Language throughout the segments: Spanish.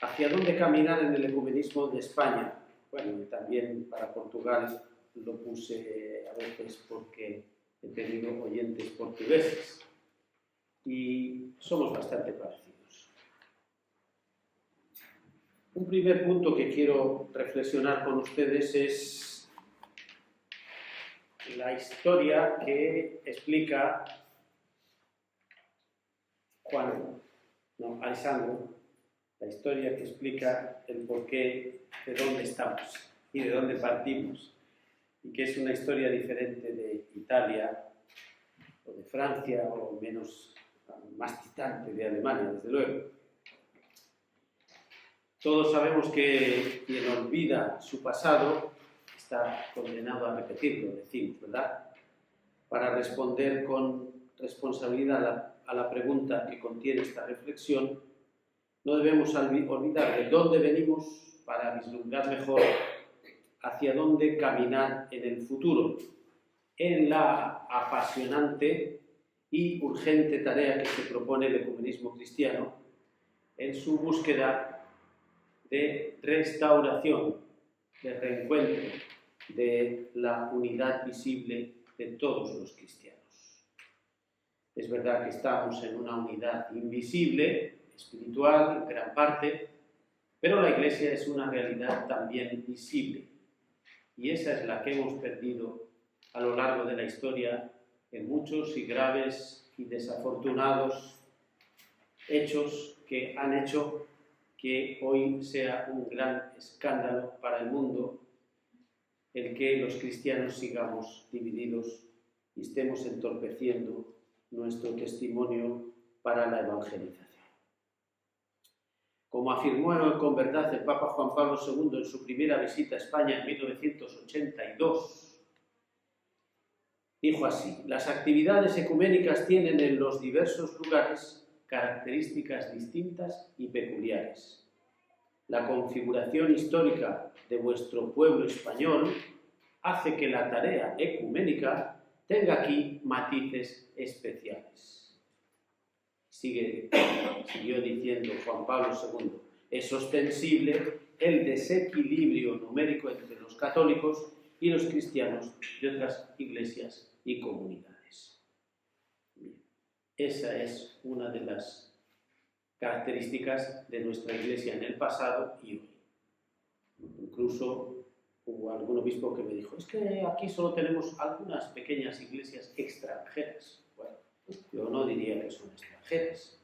¿Hacia dónde caminar en el ecumenismo de España? Bueno, también para Portugal lo puse a veces porque he tenido oyentes portugueses y somos bastante parecidos. Un primer punto que quiero reflexionar con ustedes es la historia que explica Alessandro, la historia que explica el porqué de dónde estamos y de dónde partimos, y que es una historia diferente de Italia o de Francia o más distante de Alemania, desde luego. Todos sabemos que quien olvida su pasado está condenado a repetirlo, decimos, ¿verdad? Para responder con responsabilidad a la pregunta que contiene esta reflexión, no debemos olvidar de dónde venimos para vislumbrar mejor hacia dónde caminar en el futuro, en la apasionante y urgente tarea que se propone el ecumenismo cristiano en su búsqueda de restauración, de reencuentro, de la unidad visible de todos los cristianos. Es verdad que estamos en una unidad invisible, espiritual, en gran parte, pero la Iglesia es una realidad también visible. Y esa es la que hemos perdido a lo largo de la historia en muchos y graves y desafortunados hechos que han hecho que hoy sea un gran escándalo para el mundo el que los cristianos sigamos divididos y estemos entorpeciendo nuestro testimonio para la evangelización. Como afirmó con verdad el Papa Juan Pablo II en su primera visita a España en 1982, dijo así: las actividades ecuménicas tienen en los diversos lugares características distintas y peculiares. La configuración histórica de vuestro pueblo español hace que la tarea ecuménica tenga aquí matices especiales. Siguió diciendo Juan Pablo II, es ostensible el desequilibrio numérico entre los católicos y los cristianos de otras iglesias y comunidades. Bien, esa es una de las características de nuestra iglesia en el pasado y hoy. Incluso hubo algún obispo que me dijo, es que aquí solo tenemos algunas pequeñas iglesias extranjeras. Bueno, yo no diría que son extranjeras,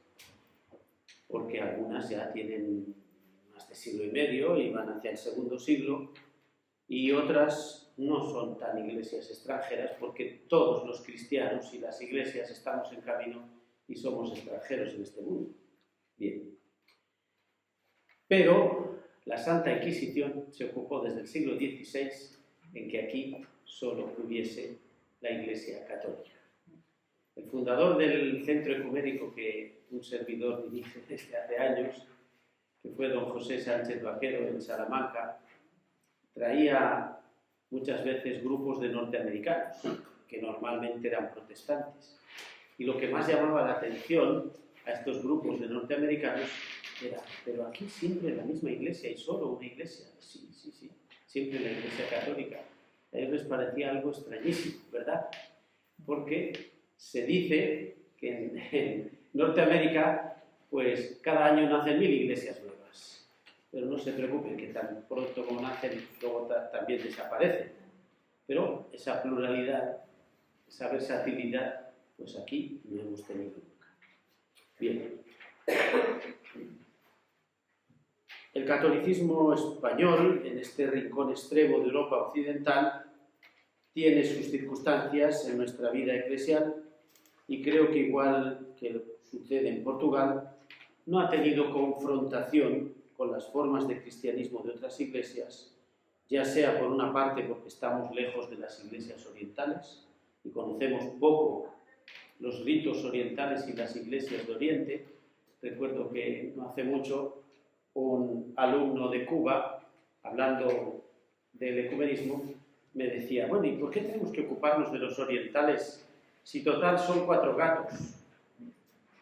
porque algunas ya tienen más de siglo y medio y van hacia el segundo siglo, y otras no son tan iglesias extranjeras porque todos los cristianos y las iglesias estamos en camino y somos extranjeros en este mundo. Bien. Pero la Santa Inquisición se ocupó desde el siglo XVI en que aquí solo hubiese la Iglesia Católica. El fundador del centro ecuménico que un servidor dirige desde hace años, que fue don José Sánchez Vaquero en Salamanca, traía muchas veces grupos de norteamericanos, que normalmente eran protestantes. Y lo que más llamaba la atención a estos grupos de norteamericanos era, pero aquí siempre la misma iglesia y solo una iglesia. Sí, siempre la Iglesia Católica. A ellos les parecía algo extrañísimo, ¿verdad? Porque se dice que en Norteamérica, pues cada año nacen 1000 iglesias nuevas. Pero no se preocupen, que tan pronto como nacen, luego también desaparecen. Pero esa pluralidad, esa versatilidad, pues aquí no hemos tenido nunca. Bien. El catolicismo español, en este rincón extremo de Europa occidental, tiene sus circunstancias en nuestra vida eclesial y creo que igual que sucede en Portugal, no ha tenido confrontación con las formas de cristianismo de otras iglesias, ya sea por una parte porque estamos lejos de las iglesias orientales y conocemos poco los ritos orientales y las iglesias de Oriente. Recuerdo que no hace mucho un alumno de Cuba, hablando del ecumenismo, me decía, bueno, ¿y por qué tenemos que ocuparnos de los orientales si total son 4 gatos?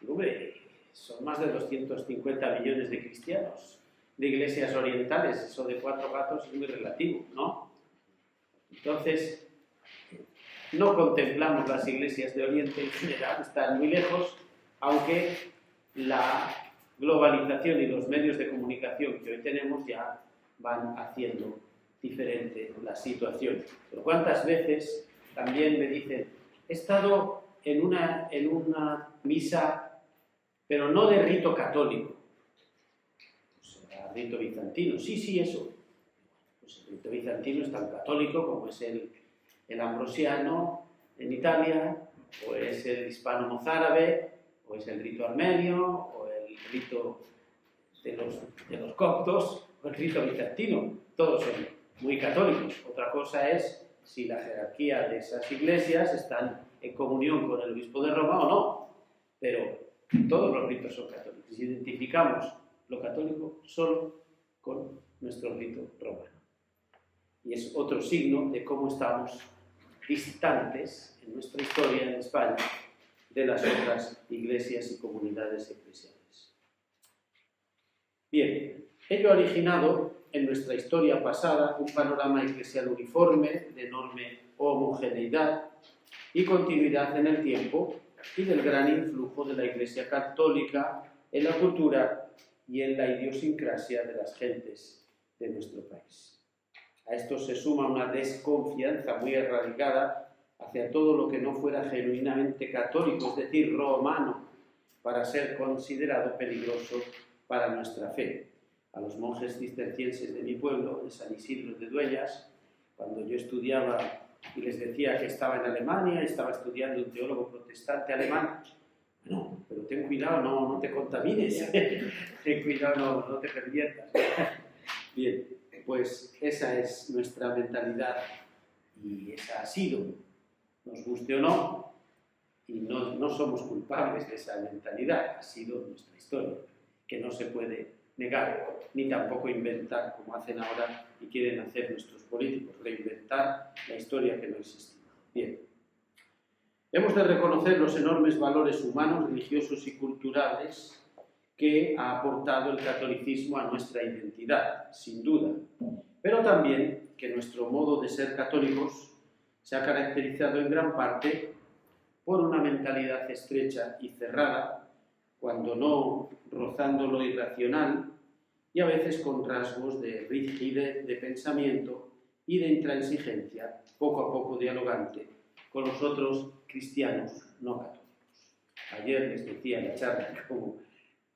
Y, hombre, son más de 250 millones de cristianos de iglesias orientales. Eso de 4 gatos es muy relativo, ¿no? Entonces, no contemplamos las iglesias de Oriente en general, están muy lejos, aunque la globalización y los medios de comunicación que hoy tenemos ya van haciendo diferente la situación. Pero ¿cuántas veces también me dicen, he estado en una misa, pero no de rito católico? Pues era rito bizantino. Sí, eso. Pues el rito bizantino es tan católico como es el ambrosiano en Italia, o es el hispano-mozárabe, o es el rito armenio, o el rito de los coptos, o el rito bizantino. Todos son muy católicos. Otra cosa es si la jerarquía de esas iglesias están en comunión con el obispo de Roma o no. Pero todos los ritos son católicos. Identificamos lo católico solo con nuestro rito romano. Y es otro signo de cómo estamos distantes en nuestra historia en España de las otras iglesias y comunidades eclesiales. Bien, ello ha originado en nuestra historia pasada un panorama eclesial uniforme, de enorme homogeneidad y continuidad en el tiempo, y del gran influjo de la Iglesia católica en la cultura y en la idiosincrasia de las gentes de nuestro país. A esto se suma una desconfianza muy erradicada hacia todo lo que no fuera genuinamente católico, es decir, romano, para ser considerado peligroso para nuestra fe. A los monjes cistercienses de mi pueblo, de San Isidro de Dueñas, cuando yo estudiaba y les decía que estaba en Alemania, estaba estudiando un teólogo protestante alemán, no, pero ten cuidado, no te contamines, ten cuidado, no te perviertas. Bien, pues esa es nuestra mentalidad y esa ha sido, nos guste o no, y no somos culpables de esa mentalidad, ha sido nuestra historia, que no se puede negar, ni tampoco inventar como hacen ahora y quieren hacer nuestros políticos, reinventar la historia que no existía. Bien, hemos de reconocer los enormes valores humanos, religiosos y culturales que ha aportado el catolicismo a nuestra identidad, sin duda, pero también que nuestro modo de ser católicos se ha caracterizado en gran parte por una mentalidad estrecha y cerrada, cuando no rozando lo irracional, y a veces con rasgos de rigidez de pensamiento y de intransigencia, poco a poco dialogante, con los otros cristianos no católicos. Ayer les decía en la charla como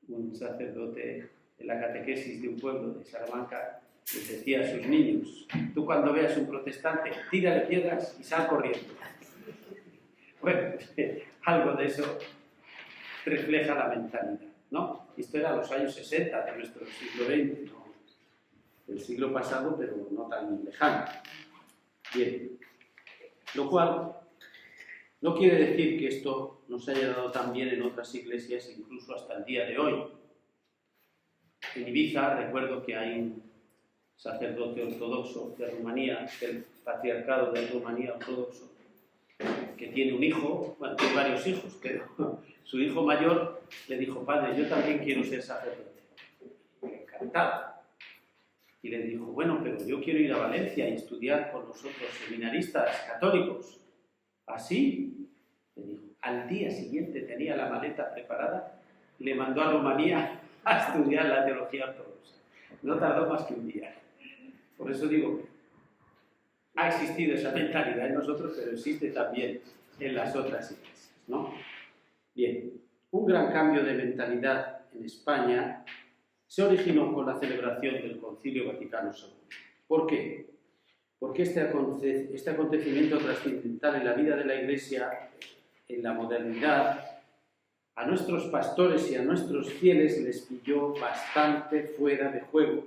un sacerdote en la catequesis de un pueblo de Salamanca les decía a sus niños, tú cuando veas un protestante, tírale piedras y sal corriendo. Bueno, algo de eso refleja la mentalidad, ¿no? Esto era los años 60 de nuestro siglo XX, ¿no? Del siglo pasado, pero no tan lejano. Bien, lo cual no quiere decir que esto nos haya dado también en otras iglesias, incluso hasta el día de hoy. En Ibiza recuerdo que hay un sacerdote ortodoxo de Rumanía, del patriarcado de Rumanía ortodoxo, que tiene un hijo, bueno, tiene varios hijos, pero su hijo mayor le dijo, padre, yo también quiero ser sacerdote. Encantado. Y le dijo, bueno, pero yo quiero ir a Valencia y estudiar con los otros seminaristas católicos. ¿Así? Le dijo, al día siguiente tenía la maleta preparada, le mandó a Rumanía a estudiar la teología ortodoxa. No tardó más que un día. Por eso digo que ha existido esa mentalidad en nosotros, pero existe también en las otras iglesias, ¿no? Bien, un gran cambio de mentalidad en España se originó con la celebración del Concilio Vaticano II. ¿Por qué? Porque este acontecimiento trascendental en la vida de la Iglesia, en la modernidad, a nuestros pastores y a nuestros fieles les pilló bastante fuera de juego.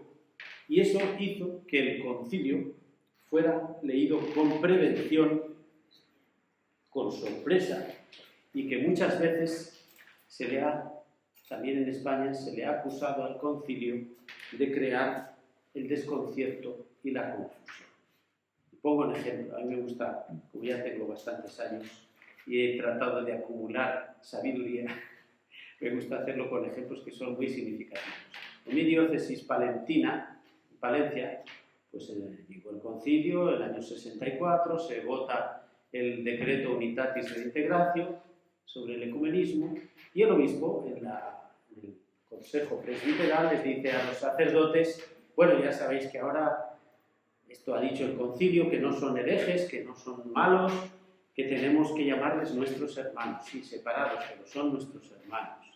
Y eso hizo que el concilio fuera leído con prevención, con sorpresa, y que muchas veces también en España, se le ha acusado al concilio de crear el desconcierto y la confusión. Pongo un ejemplo, a mí me gusta, como ya tengo bastantes años y he tratado de acumular sabiduría, me gusta hacerlo con ejemplos que son muy significativos. En mi diócesis palentina, Palencia, pues llegó el concilio, el año 64, se vota el decreto Unitatis Reintegratio sobre el ecumenismo, y el obispo, en el consejo presbiteral, les dice a los sacerdotes: bueno, ya sabéis que ahora esto ha dicho el concilio, que no son herejes, que no son malos, que tenemos que llamarles nuestros hermanos, sí, separados, pero son nuestros hermanos.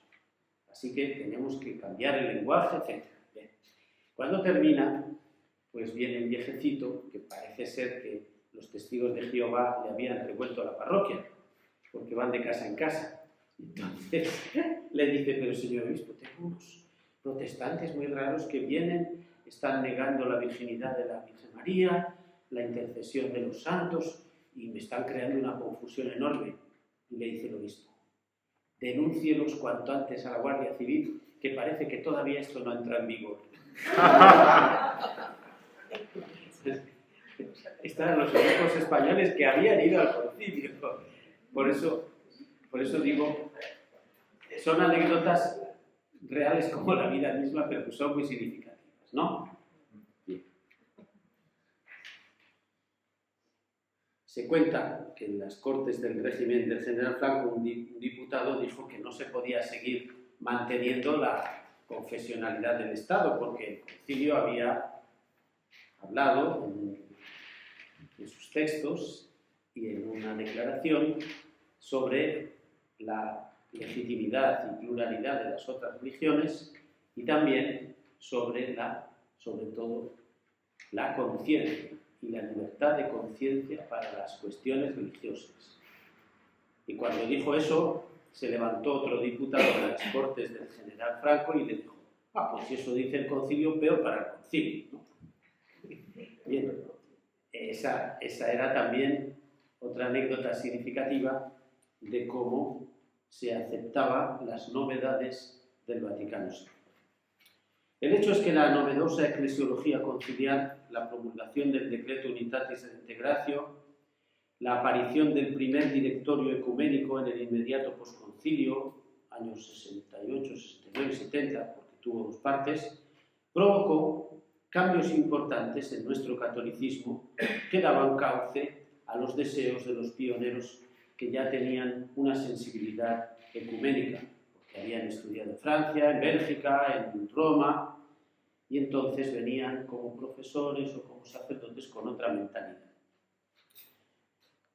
Así que tenemos que cambiar el lenguaje, etc. Bien. Cuando termina, pues viene un viejecito que parece ser que los testigos de Jehová le habían revuelto a la parroquia, porque van de casa en casa. Entonces le dice: pero señor obispo, tengo unos protestantes muy raros que vienen, están negando la virginidad de la Virgen María, la intercesión de los santos, y me están creando una confusión enorme. Y le dice el obispo: denúncielos cuanto antes a la Guardia Civil, que parece que todavía esto no entra en vigor. Estaban los obispos españoles que habían ido al concilio. Por eso digo, son anécdotas reales como la vida misma, pero que son muy significativas, ¿no? Bien. Se cuenta que en las cortes del régimen del general Franco un diputado dijo que no se podía seguir manteniendo la confesionalidad del Estado, porque el concilio había hablado en sus textos y en una declaración sobre la legitimidad y pluralidad de las otras religiones, y también sobre todo la conciencia y la libertad de conciencia para las cuestiones religiosas. Y cuando dijo eso, se levantó otro diputado de las Cortes del general Franco y le dijo: pues si eso dice el concilio, peor para el concilio, ¿no? Bien, esa era también otra anécdota significativa de cómo se aceptaban las novedades del Vaticano II. El hecho es que la novedosa eclesiología conciliar, la promulgación del decreto Unitatis Reintegratio, la aparición del primer directorio ecuménico en el inmediato posconcilio, años 68, 69 y 70, porque tuvo dos partes, provocó cambios importantes en nuestro catolicismo que daban cauce a los deseos de los pioneros que ya tenían una sensibilidad ecuménica, porque habían estudiado en Francia, en Bélgica, en Roma, y entonces venían como profesores o como sacerdotes con otra mentalidad.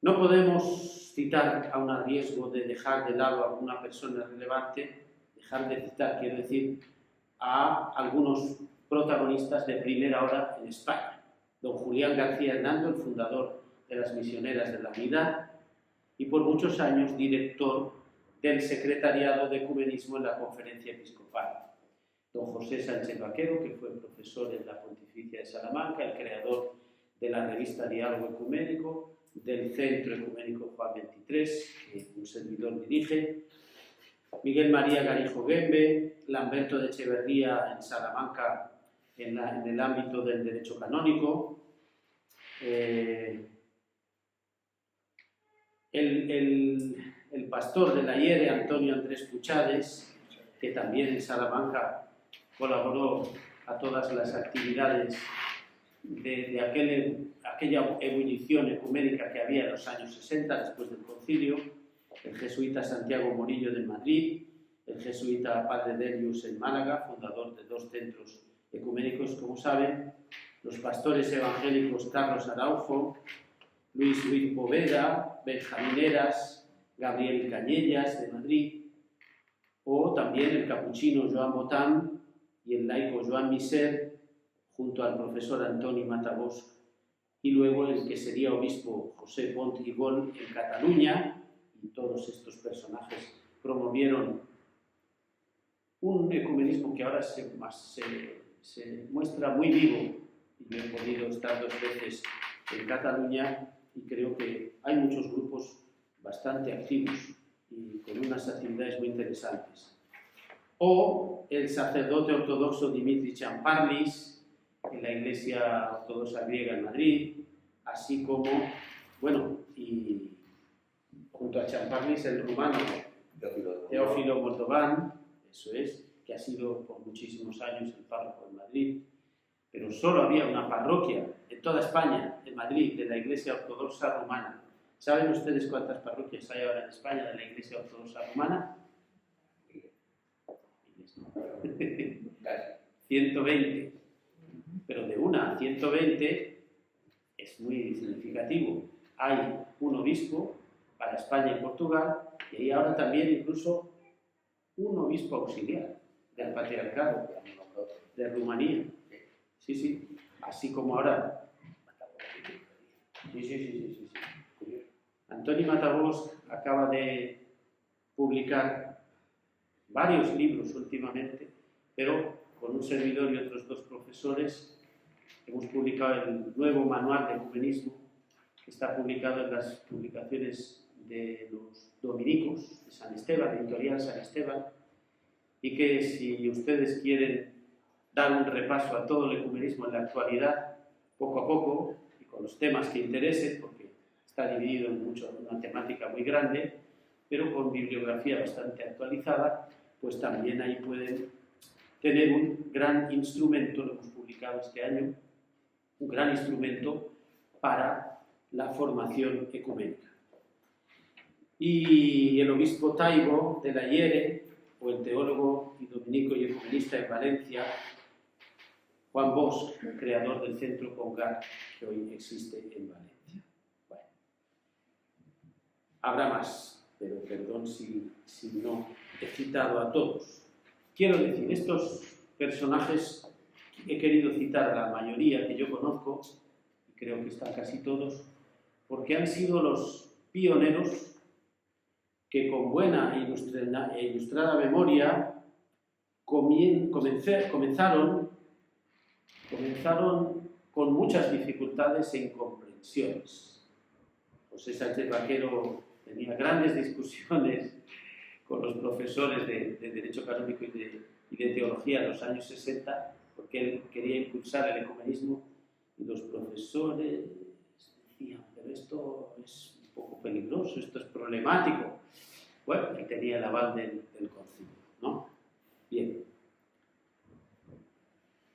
No podemos citar, aun a riesgo de dejar de lado a alguna persona relevante, dejar de citar, quiero decir, a algunos protagonistas de primera hora en España. Don Julián García Hernando, el fundador de las Misioneras de la Unidad, y por muchos años director del Secretariado de Ecumenismo en la Conferencia Episcopal. Don José Sánchez Vaquero, que fue profesor en la Pontificia de Salamanca, el creador de la revista Diálogo Ecuménico, del Centro Ecuménico Juan XXIII, que un servidor dirige, Miguel María Garijo Gembe, Lamberto de Echeverría en Salamanca en el ámbito del derecho canónico, el pastor de la IERE, Antonio Andrés Puchades, que también en Salamanca colaboró a todas las actividades de aquella ebullición ecuménica que había en los años 60 después del concilio, el jesuita Santiago Morillo de Madrid, el jesuita Padre Delius en Málaga, fundador de dos centros ecuménicos, como saben, los pastores evangélicos Carlos Araujo, Luis Poveda, Benjamín Heras, Gabriel Cañellas de Madrid, o también el capuchino Joan Botán y el laico Joan Miser, junto al profesor Antoni Matabosc, y luego el que sería obispo José Pont i Gol en Cataluña, y todos estos personajes promovieron un ecumenismo que ahora se muestra muy vivo, y yo he podido estar 2 veces en Cataluña y creo que hay muchos grupos bastante activos y con unas actividades muy interesantes. O el sacerdote ortodoxo Dimitri Champarlis en la Iglesia Ortodoxa Griega en Madrid, así como, y junto a Champarlis el rumano Teófilo Moldovan, eso es, que ha sido por muchísimos años el párroco de Madrid, pero solo había una parroquia en toda España, en Madrid, de la Iglesia Ortodoxa Rumana. ¿Saben ustedes cuántas parroquias hay ahora en España de la Iglesia Ortodoxa Rumana? 120. Pero de una a 120 es muy significativo. Hay un obispo para España y Portugal, y hay ahora también incluso un obispo auxiliar del patriarcado de Rumanía. Sí, sí, así como ahora. Sí. Antoni Matabós acaba de publicar varios libros últimamente, pero con un servidor y otros 2 profesores hemos publicado el nuevo manual de ecumenismo, que está publicado en las publicaciones de los dominicos de San Esteban, editorial San Esteban, y que si ustedes quieren dar un repaso a todo el ecumenismo en la actualidad, poco a poco, y con los temas que interesen, porque está dividido en una temática muy grande, pero con bibliografía bastante actualizada, pues también ahí pueden tener un gran instrumento, lo hemos publicado este año, un gran instrumento para la formación ecuménica. Y el obispo Taibo de la Hiere, o el teólogo y dominico y ecumenista en Valencia, Juan Bosch, creador del Centro Congar, que hoy existe en Valencia. Bueno, habrá más, pero perdón si no he citado a todos. Quiero decir, estos personajes he querido citar a la mayoría que yo conozco, y creo que están casi todos, porque han sido los pioneros que con buena e ilustrada memoria comenzaron con muchas dificultades e incomprensiones. José Sánchez Vaquero tenía grandes discusiones con los profesores de Derecho Canónico y de Teología en los años 60, porque él quería impulsar el ecumenismo, y los profesores decían, pero esto es un poco peligroso, esto es problemático. Bueno, él tenía el aval del concilio, ¿no? Bien.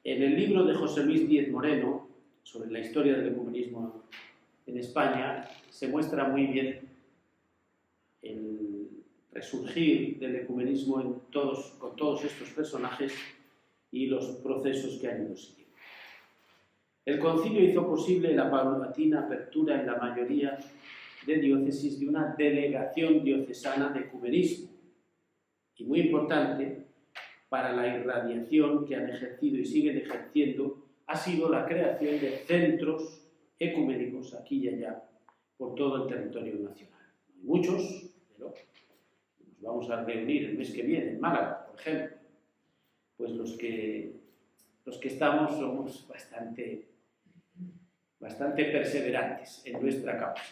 En el libro de José Luis Díez Moreno, sobre la historia del ecumenismo en España, se muestra muy bien el resurgir del ecumenismo con todos estos personajes y los procesos que han ido siguiendo. El concilio hizo posible la paulatina apertura en la mayoría de diócesis de una delegación diocesana de ecumenismo, y muy importante para la irradiación que han ejercido y siguen ejerciendo ha sido la creación de centros ecuménicos aquí y allá por todo el territorio nacional. No hay muchos, pero nos vamos a reunir el mes que viene en Málaga, por ejemplo. Pues los que estamos somos bastante perseverantes en nuestra causa,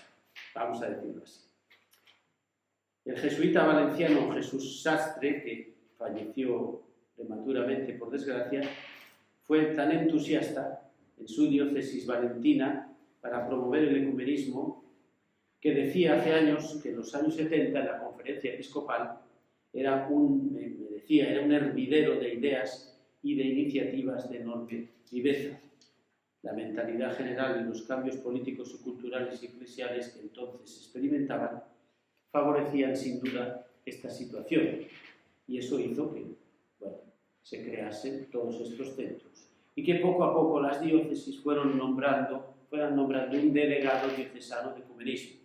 vamos a decirlo así. El jesuita valenciano Jesús Sastre, que falleció prematuramente por desgracia, fue tan entusiasta en su diócesis valentina para promover el ecumenismo que decía hace años que en los años 70 en la conferencia episcopal era un hervidero de ideas y de iniciativas de enorme viveza. La mentalidad general y los cambios políticos y culturales y eclesiales que entonces experimentaban favorecían sin duda esta situación, y eso hizo que se creasen todos estos centros y que poco a poco las diócesis fueran nombrando un delegado diocesano de ecumenismo.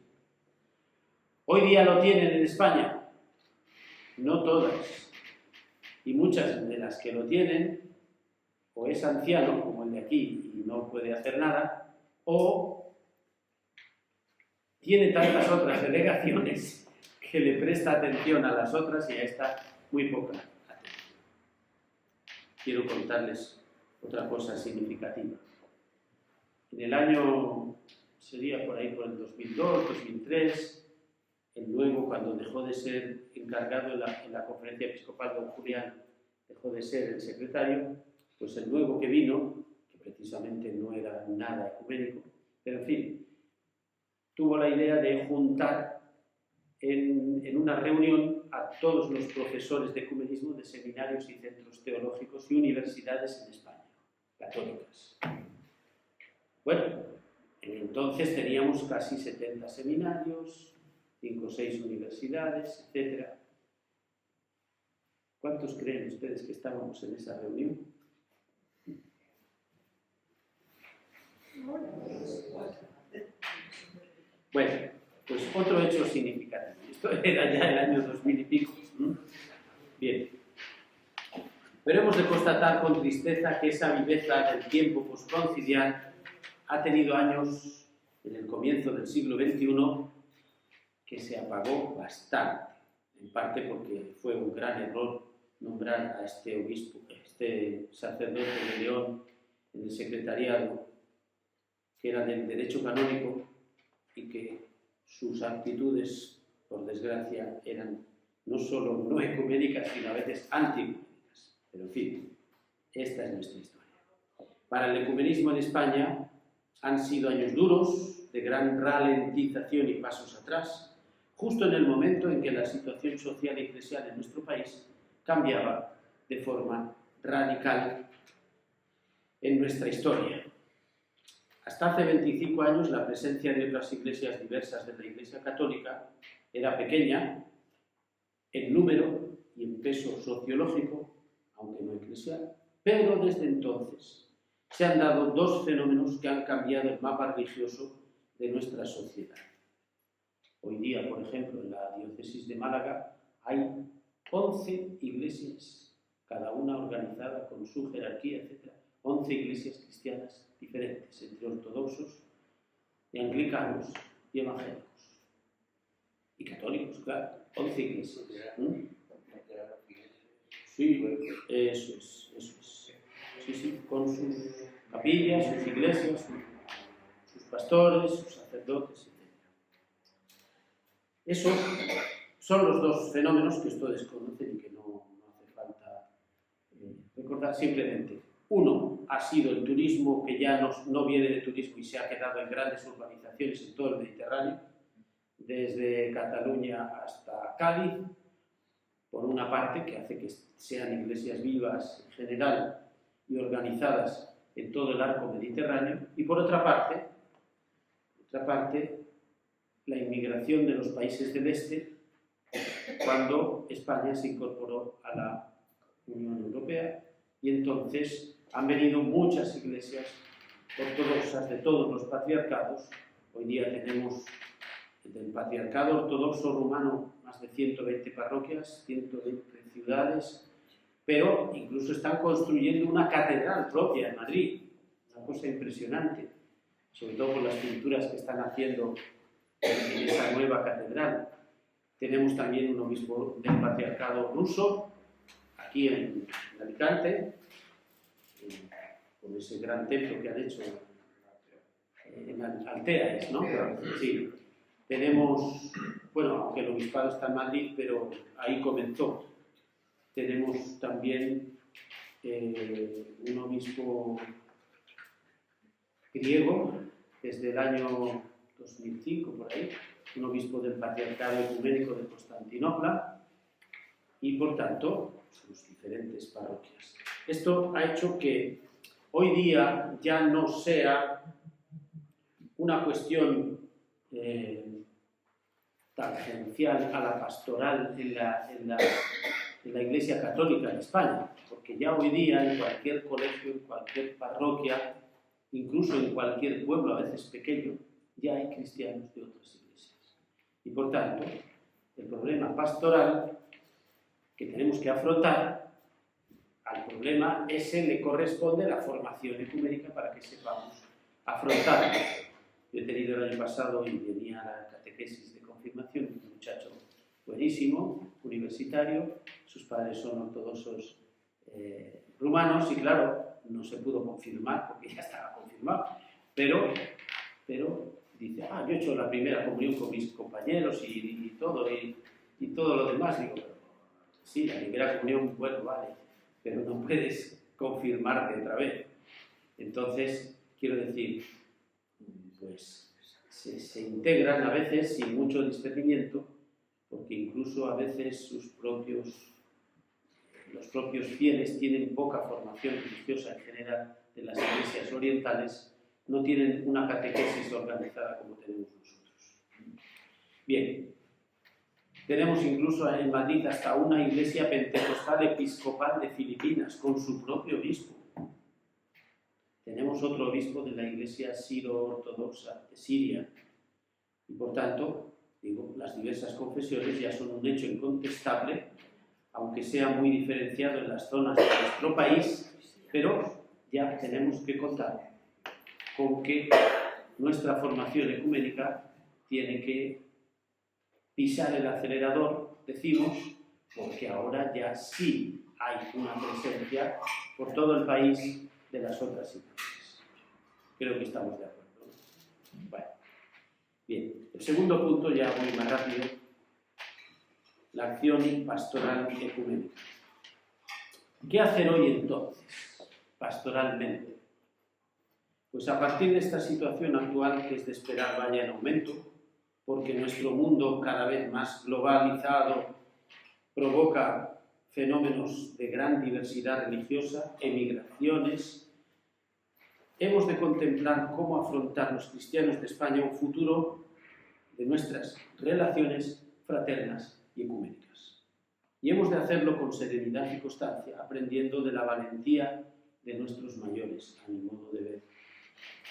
Hoy día lo tienen en España, no todas, y muchas de las que lo tienen o es anciano, como el de aquí, y no puede hacer nada, o tiene tantas otras delegaciones que le presta atención a las otras y a esta muy poca atención. Quiero contarles otra cosa significativa. En el año, sería por ahí por el 2002, 2003, el nuevo, cuando dejó de ser encargado en la conferencia episcopal, don Julián dejó de ser el secretario, pues el nuevo que vino, que precisamente no era nada ecuménico, pero en fin, tuvo la idea de juntar en una reunión a todos los profesores de ecumenismo de seminarios y centros teológicos y universidades en España, católicas. Bueno, entonces teníamos casi 70 seminarios, 5 o 6 universidades, etc. ¿Cuántos creen ustedes que estábamos en esa reunión? Bueno, pues otro hecho significativo. Esto era ya el año 2000 y pico. Bien. Pero hemos de constatar con tristeza que esa viveza del tiempo postconciliar ha tenido años, en el comienzo del siglo XXI, que se apagó bastante. En parte porque fue un gran error nombrar a este obispo, este sacerdote de León en el secretariado, que era del derecho canónico y que sus actitudes, por desgracia, eran no solo no ecuménicas, sino a veces antiecuménicas. Pero en fin, esta es nuestra historia. Para el ecumenismo en España han sido años duros, de gran ralentización y pasos atrás, justo en el momento en que la situación social y eclesial en nuestro país cambiaba de forma radical en nuestra historia. Hasta hace 25 años la presencia de otras iglesias diversas de la Iglesia Católica era pequeña en número y en peso sociológico, aunque no eclesial, pero desde entonces se han dado dos fenómenos que han cambiado el mapa religioso de nuestra sociedad. Hoy día, por ejemplo, en la diócesis de Málaga hay 11 iglesias, cada una organizada con su jerarquía, etc. 11 iglesias cristianas diferentes, entre ortodoxos y anglicanos y evangélicos. Y católicos, claro. 11 iglesias. Sí, eso es. Sí, con sus capillas, sus iglesias, sus pastores, sus sacerdotes, etc. Eso son los dos fenómenos que ustedes conocen y que no hace falta recordar simplemente. Uno ha sido el turismo, que ya no viene de turismo y se ha quedado en grandes urbanizaciones en todo el Mediterráneo, desde Cataluña hasta Cádiz, por una parte, que hace que sean iglesias vivas en general y organizadas en todo el arco mediterráneo, y por otra parte, la inmigración de los países del este, cuando España se incorporó a la Unión Europea, y entonces han venido muchas iglesias ortodoxas de todos los patriarcados. Hoy día tenemos del patriarcado ortodoxo rumano más de 120 parroquias, 120 ciudades, pero incluso están construyendo una catedral propia en Madrid, una cosa impresionante, sobre todo por las pinturas que están haciendo en esa nueva catedral. Tenemos también un obispo del patriarcado ruso, aquí en Alicante, con ese gran templo que han hecho en Altea, ¿no? Sí. Tenemos, bueno, aunque el obispado está en Madrid, pero ahí comenzó. Tenemos también un obispo griego, desde el año 2005, por ahí, un obispo del Patriarcado Ecuménico de Constantinopla, y por tanto sus diferentes parroquias. Esto ha hecho que hoy día ya no sea una cuestión tangencial a la pastoral en la Iglesia Católica en España, porque ya hoy día en cualquier colegio, en cualquier parroquia, incluso en cualquier pueblo, a veces pequeño, ya hay cristianos de otras iglesias. Y por tanto, el problema pastoral que tenemos que afrontar, al problema ese le corresponde la formación ecuménica para que sepamos afrontarlo. Yo he tenido el año pasado y venía a la catequesis de confirmación un muchacho buenísimo, universitario, sus padres son ortodoxos rumanos y claro, no se pudo confirmar porque ya estaba confirmado, pero dice, yo he hecho la primera comunión con mis compañeros y todo lo demás. Digo, sí, la primera comunión, bueno, vale, pero no puedes confirmarte otra vez. Entonces, quiero decir, pues se integran a veces sin mucho discernimiento porque incluso a veces los propios fieles tienen poca formación religiosa en general de las iglesias orientales, no tienen una catequesis organizada como tenemos nosotros. Bien, tenemos incluso en Madrid hasta una iglesia pentecostal episcopal de Filipinas, con su propio obispo. Tenemos otro obispo de la iglesia siro-ortodoxa de Siria. Y por tanto, digo, las diversas confesiones ya son un hecho incontestable, aunque sea muy diferenciado en las zonas de nuestro país, pero ya tenemos que contar con que nuestra formación ecuménica tiene que pisar el acelerador, decimos, porque ahora ya sí hay una presencia por todo el país de las otras iglesias. Creo que estamos de acuerdo, ¿no? Bueno, bien, el segundo punto, ya voy más rápido, la acción pastoral ecuménica. ¿Qué hacer hoy entonces, pastoralmente? Pues a partir de esta situación actual, que es de esperar vaya en aumento, porque nuestro mundo cada vez más globalizado provoca fenómenos de gran diversidad religiosa, emigraciones, hemos de contemplar cómo afrontar los cristianos de España un futuro de nuestras relaciones fraternas y ecuménicas. Y hemos de hacerlo con serenidad y constancia, aprendiendo de la valentía de nuestros mayores, a mi modo de ver.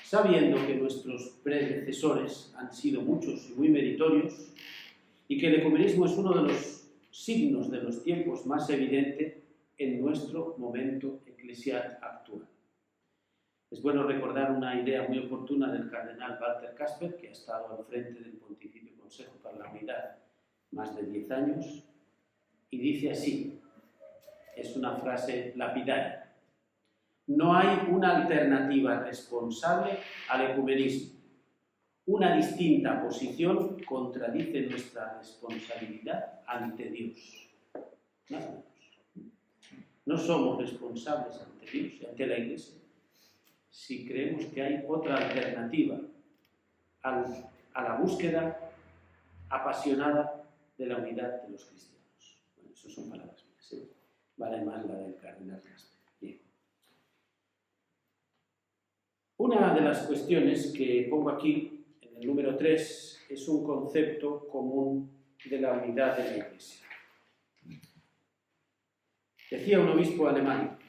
Sabiendo que nuestros predecesores han sido muchos y muy meritorios, y que el ecumenismo es uno de los signos de los tiempos más evidente en nuestro momento eclesial actual. Es bueno recordar una idea muy oportuna del cardenal Walter Kasper, que ha estado al frente del Pontificio Consejo para la Unidad más de 10 años, y dice así, es una frase lapidaria: no hay una alternativa responsable al ecumenismo. Una distinta posición contradice nuestra responsabilidad ante Dios. Nada menos. No somos responsables ante Dios y ante la Iglesia si creemos que hay otra alternativa a la búsqueda apasionada de la unidad de los cristianos. Bueno, eso son palabras mías, ¿eh? Vale más la del cardenal Kasper. Bien. Una de las cuestiones que pongo aquí, en el número 3, es un concepto común de la unidad de la Iglesia. Decía un obispo alemán,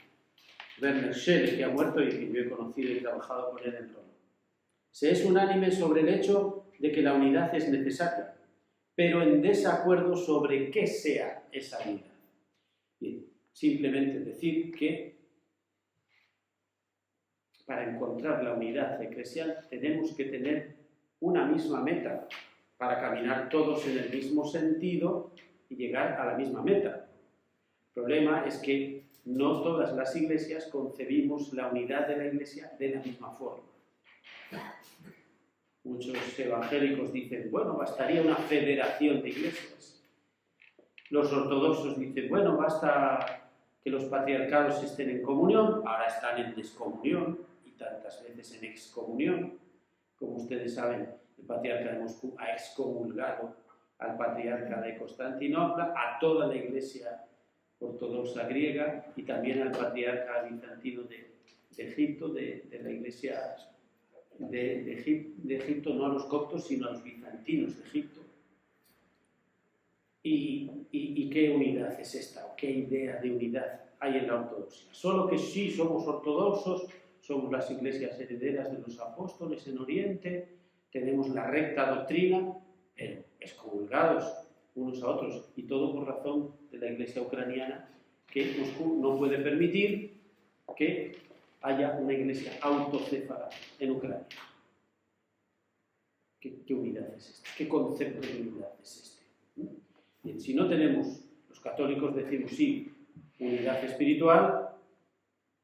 Werner Schelle, que ha muerto y que yo he conocido y trabajado con él en Roma: se es unánime sobre el hecho de que la unidad es necesaria, pero en desacuerdo sobre qué sea esa unidad. Bien, simplemente decir que para encontrar la unidad eclesial tenemos que tener una misma meta para caminar todos en el mismo sentido y llegar a la misma meta. El problema es que no todas las iglesias concebimos la unidad de la Iglesia de la misma forma. Muchos evangélicos dicen, bueno, bastaría una federación de iglesias. Los ortodoxos dicen, bueno, basta que los patriarcados estén en comunión, ahora están en descomunión y tantas veces en excomunión. Como ustedes saben, el patriarca de Moscú ha excomulgado al patriarca de Constantinopla, a toda la iglesia ortodoxa griega y también al patriarca bizantino de Egipto, de la iglesia de Egipto, no a los coptos, sino a los bizantinos de Egipto. ¿Y qué unidad es esta? ¿O qué idea de unidad hay en la ortodoxia? Solo que sí somos ortodoxos, somos las iglesias herederas de los apóstoles en Oriente, tenemos la recta doctrina, pero excomulgados unos a otros, y todo por razón de la iglesia ucraniana, que Moscú no puede permitir que haya una iglesia autocéfala en Ucrania. ¿Qué unidad es esta? ¿Qué concepto de unidad es este? Bien, si no tenemos, los católicos decimos sí, unidad espiritual,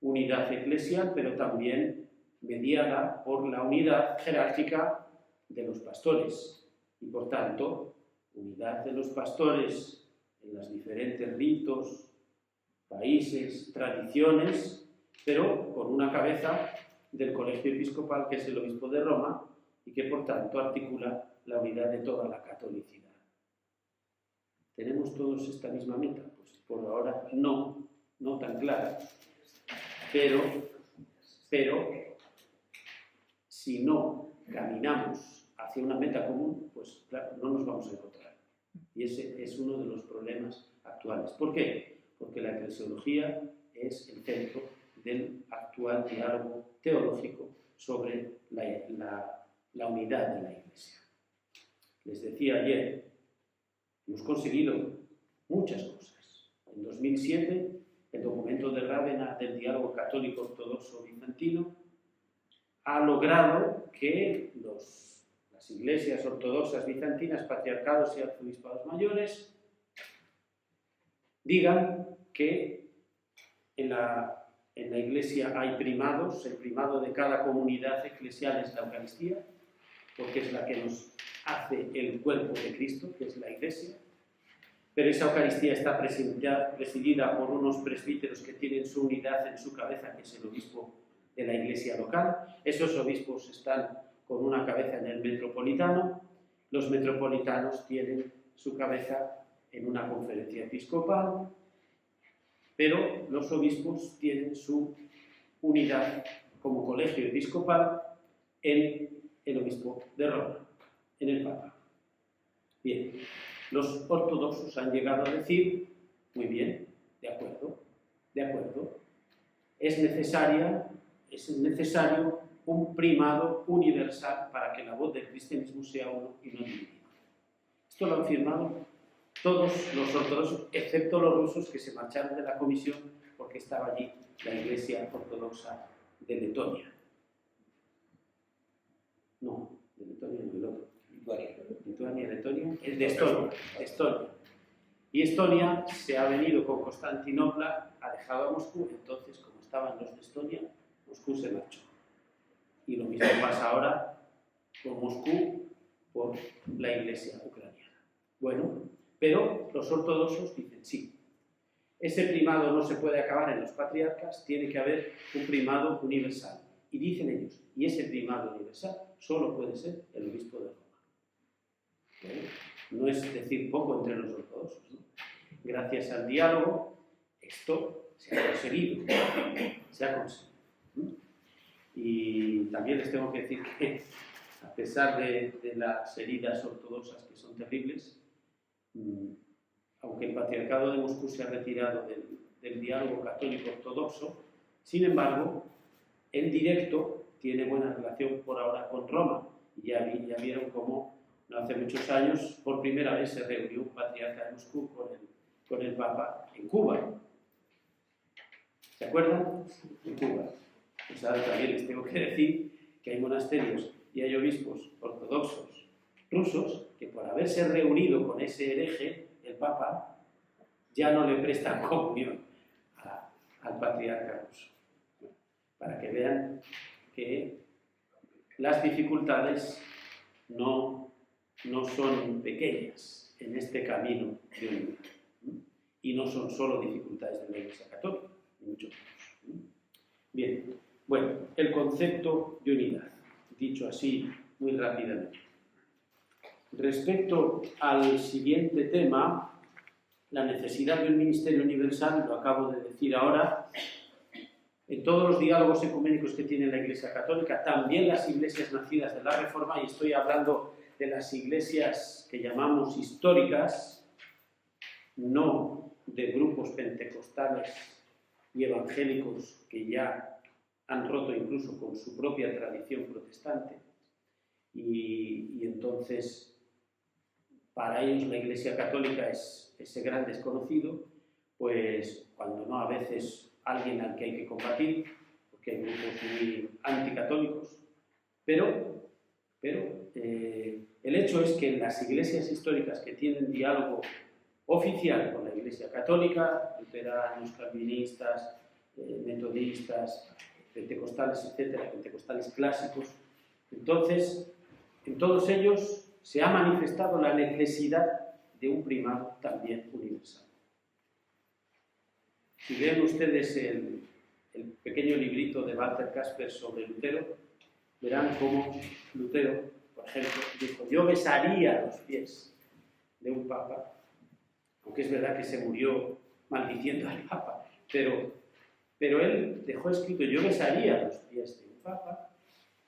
unidad eclesial, pero también mediada por la unidad jerárquica de los pastores. Y por tanto, unidad de los pastores en los diferentes ritos, países, tradiciones, pero con una cabeza del colegio episcopal, que es el obispo de Roma, y que por tanto articula la unidad de toda la catolicidad. ¿Tenemos todos esta misma meta? Pues por ahora no tan clara, pero si no caminamos hacia una meta común, pues claro, no nos vamos a encontrar. Y ese es uno de los problemas actuales. ¿Por qué? Porque la eclesiología es el centro del actual diálogo teológico sobre la unidad de la Iglesia. Les decía ayer, hemos conseguido muchas cosas. En 2007, el documento de Rávena del Diálogo Católico Ortodoxo Bizantino ha logrado que las iglesias ortodoxas bizantinas, patriarcados y arzobispados mayores digan que en la Iglesia hay primados, el primado de cada comunidad eclesial es la Eucaristía, porque es la que nos hace el cuerpo de Cristo, que es la Iglesia, pero esa Eucaristía está presidida por unos presbíteros que tienen su unidad en su cabeza, que es el obispo de la Iglesia local. Esos obispos están con una cabeza en el metropolitano, los metropolitanos tienen su cabeza en una conferencia episcopal, pero los obispos tienen su unidad como colegio episcopal en el obispo de Roma, en el Papa. Bien, los ortodoxos han llegado a decir, muy bien, de acuerdo, es necesario un primado universal para que la voz del cristianismo sea uno y no dividido. Esto lo han firmado todos los ortodoxos, excepto los rusos que se marcharon de la comisión porque estaba allí la Iglesia Ortodoxa de Letonia. No, de Letonia no, el otro. Letonia, el de Estonia. Y Estonia se ha venido con Constantinopla, ha dejado a Moscú, entonces como estaban los de Estonia, Moscú se marchó. Y lo mismo pasa ahora con Moscú por la Iglesia ucraniana. Bueno, pero los ortodoxos dicen sí. Ese primado no se puede acabar en los patriarcas, tiene que haber un primado universal. Y dicen ellos, y ese primado universal solo puede ser el obispo de Roma. ¿Vale? No es decir poco entre los ortodoxos, ¿no? Gracias al diálogo, esto se ha conseguido. Y también les tengo que decir que, a pesar de las heridas ortodoxas que son terribles, aunque el patriarcado de Moscú se ha retirado del diálogo católico ortodoxo, sin embargo, en directo tiene buena relación por ahora con Roma. Y ya vieron cómo no hace muchos años por primera vez se reunió un patriarca de Moscú con el Papa en Cuba. ¿Se acuerdan? En Cuba. Pues ahora también les tengo que decir que hay monasterios y hay obispos ortodoxos rusos que por haberse reunido con ese hereje, el Papa, ya no le prestan comunión al patriarca ruso. Para que vean que las dificultades no son pequeñas en este camino de unidad. Y no son solo dificultades de la Iglesia Católica, ni mucho menos. Bien, bueno, el concepto de unidad, dicho así muy rápidamente. Respecto al siguiente tema, la necesidad de un ministerio universal, lo acabo de decir ahora, en todos los diálogos ecuménicos que tiene la Iglesia Católica, también las iglesias nacidas de la Reforma, y estoy hablando de las iglesias que llamamos históricas, no de grupos pentecostales y evangélicos que ya han roto incluso con su propia tradición protestante, y entonces para ellos la Iglesia Católica es ese gran desconocido, pues cuando no a veces alguien al que hay que combatir, porque hay grupos muy anticatólicos, pero el hecho es que en las iglesias históricas que tienen diálogo oficial con la Iglesia Católica, luteranos, calvinistas, metodistas, pentecostales, etcétera, pentecostales clásicos, entonces en todos ellos se ha manifestado la necesidad de un primado también universal. Si leen ustedes el pequeño librito de Walter Kasper sobre Lutero, verán cómo Lutero, por ejemplo, dijo: yo besaría los pies de un papa aunque es verdad que se murió maldiciendo al Papa, pero él dejó escrito: yo besaría los pies de un Papa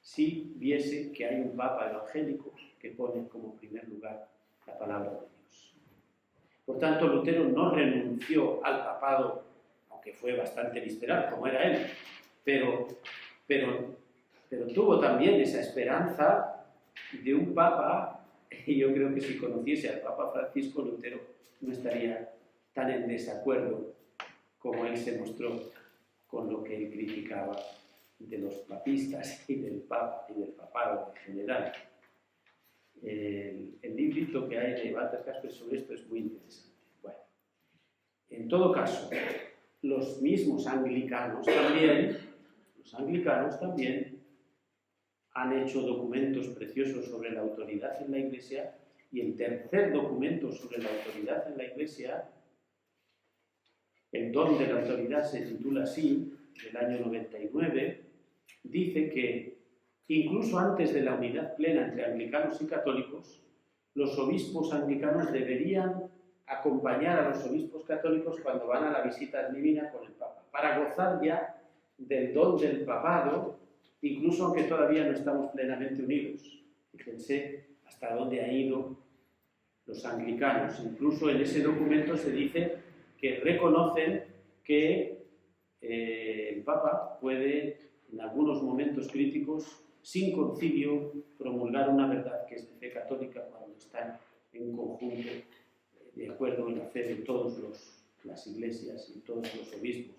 si viese que hay un Papa evangélico que pone como primer lugar la palabra de Dios. Por tanto, Lutero no renunció al papado, aunque fue bastante visceral, como era él, pero tuvo también esa esperanza de un Papa, y yo creo que si conociese al Papa Francisco, Lutero no estaría tan en desacuerdo como él se mostró con lo que él criticaba de los papistas y del Papa y del papado en general. El librito que hay de Walter Kasper sobre esto es muy interesante. Bueno, en todo caso, los mismos anglicanos también han hecho documentos preciosos sobre la autoridad en la Iglesia, y el tercer documento sobre la autoridad en la Iglesia, el don de la autoridad, se titula así, del año 99, dice que incluso antes de la unidad plena entre anglicanos y católicos, los obispos anglicanos deberían acompañar a los obispos católicos cuando van a la visita divina con el Papa, para gozar ya del don del papado, incluso aunque todavía no estamos plenamente unidos. Fíjense hasta dónde han ido los anglicanos. Incluso en ese documento se dice que reconocen que el Papa puede, en algunos momentos críticos, sin concilio, promulgar una verdad que es de fe católica cuando están en conjunto, de acuerdo en la fe de todas las iglesias y todos los obispos.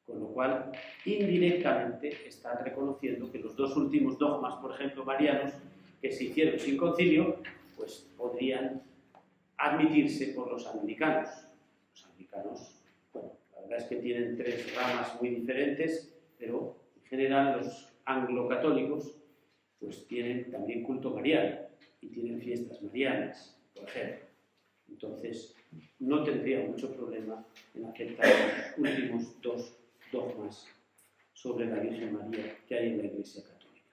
Con lo cual, indirectamente, están reconociendo que los dos últimos dogmas, por ejemplo, marianos, que se hicieron sin concilio, pues podrían admitirse por los anglicanos. Los anglicanos, bueno, la verdad es que tienen tres ramas muy diferentes, pero en general los anglo-católicos pues tienen también culto mariano y tienen fiestas marianas, por ejemplo. Entonces, no tendría mucho problema en aceptar los últimos dos dogmas sobre la Virgen María que hay en la Iglesia Católica.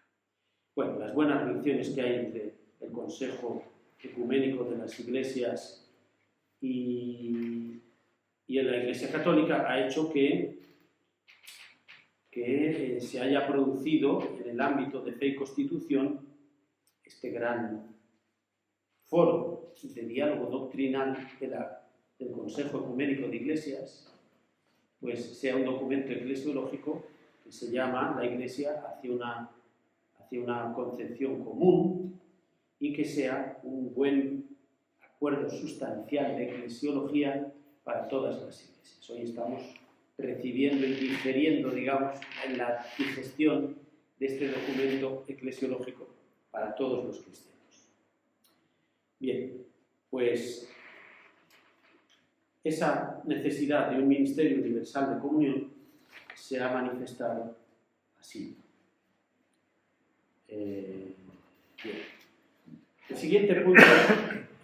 Bueno, las buenas relaciones que hay entre el Consejo Ecuménico de las Iglesias y en la Iglesia Católica ha hecho que se haya producido en el ámbito de fe y constitución este gran foro de diálogo doctrinal del Consejo Ecuménico de Iglesias, pues sea un documento eclesiológico que se llama La Iglesia hacia una concepción común, y que sea un buen acuerdo sustancial de eclesiología para todas las iglesias. Hoy estamos recibiendo y digeriendo, digamos, en la digestión de este documento eclesiológico para todos los cristianos. Bien, pues esa necesidad de un ministerio universal de comunión se ha manifestado así. Bien. El siguiente punto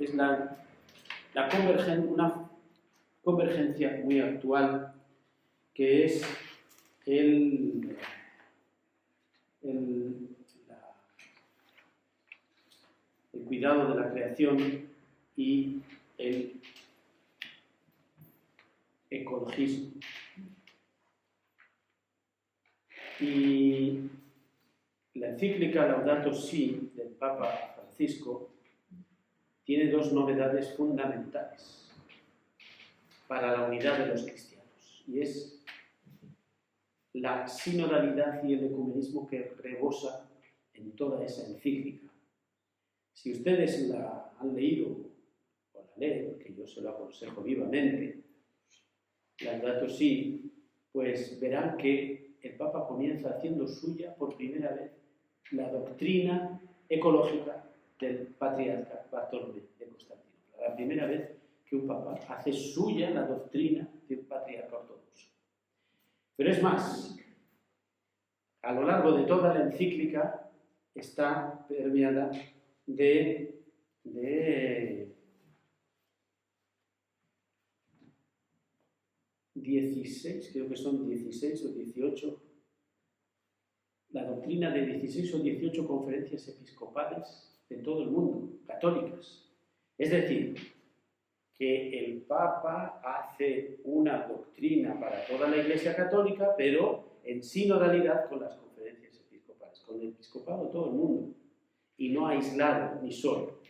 es una convergencia muy actual, que es el cuidado de la creación y el ecologismo. Y la encíclica Laudato Si del Papa Francisco tiene dos novedades fundamentales para la unidad de los cristianos, y es la sinodalidad y el ecumenismo que rebosa en toda esa encíclica. Si ustedes la han leído o la leen, que yo se lo aconsejo vivamente, Laudato Si, pues verán que el Papa comienza haciendo suya por primera vez la doctrina ecológica del patriarca Bartolomé de Constantinopla. La primera vez que un Papa hace suya la doctrina de un patriarca ortodoxo. Pero es más, a lo largo de toda la encíclica está permeada de 16, creo que son 16 o 18, la doctrina de 16 o 18 conferencias episcopales de todo el mundo, católicas. Es decir, que el Papa hace una doctrina para toda la Iglesia Católica, pero en sinodalidad con las conferencias episcopales, con el episcopado de todo el mundo, y no aislado ni solo,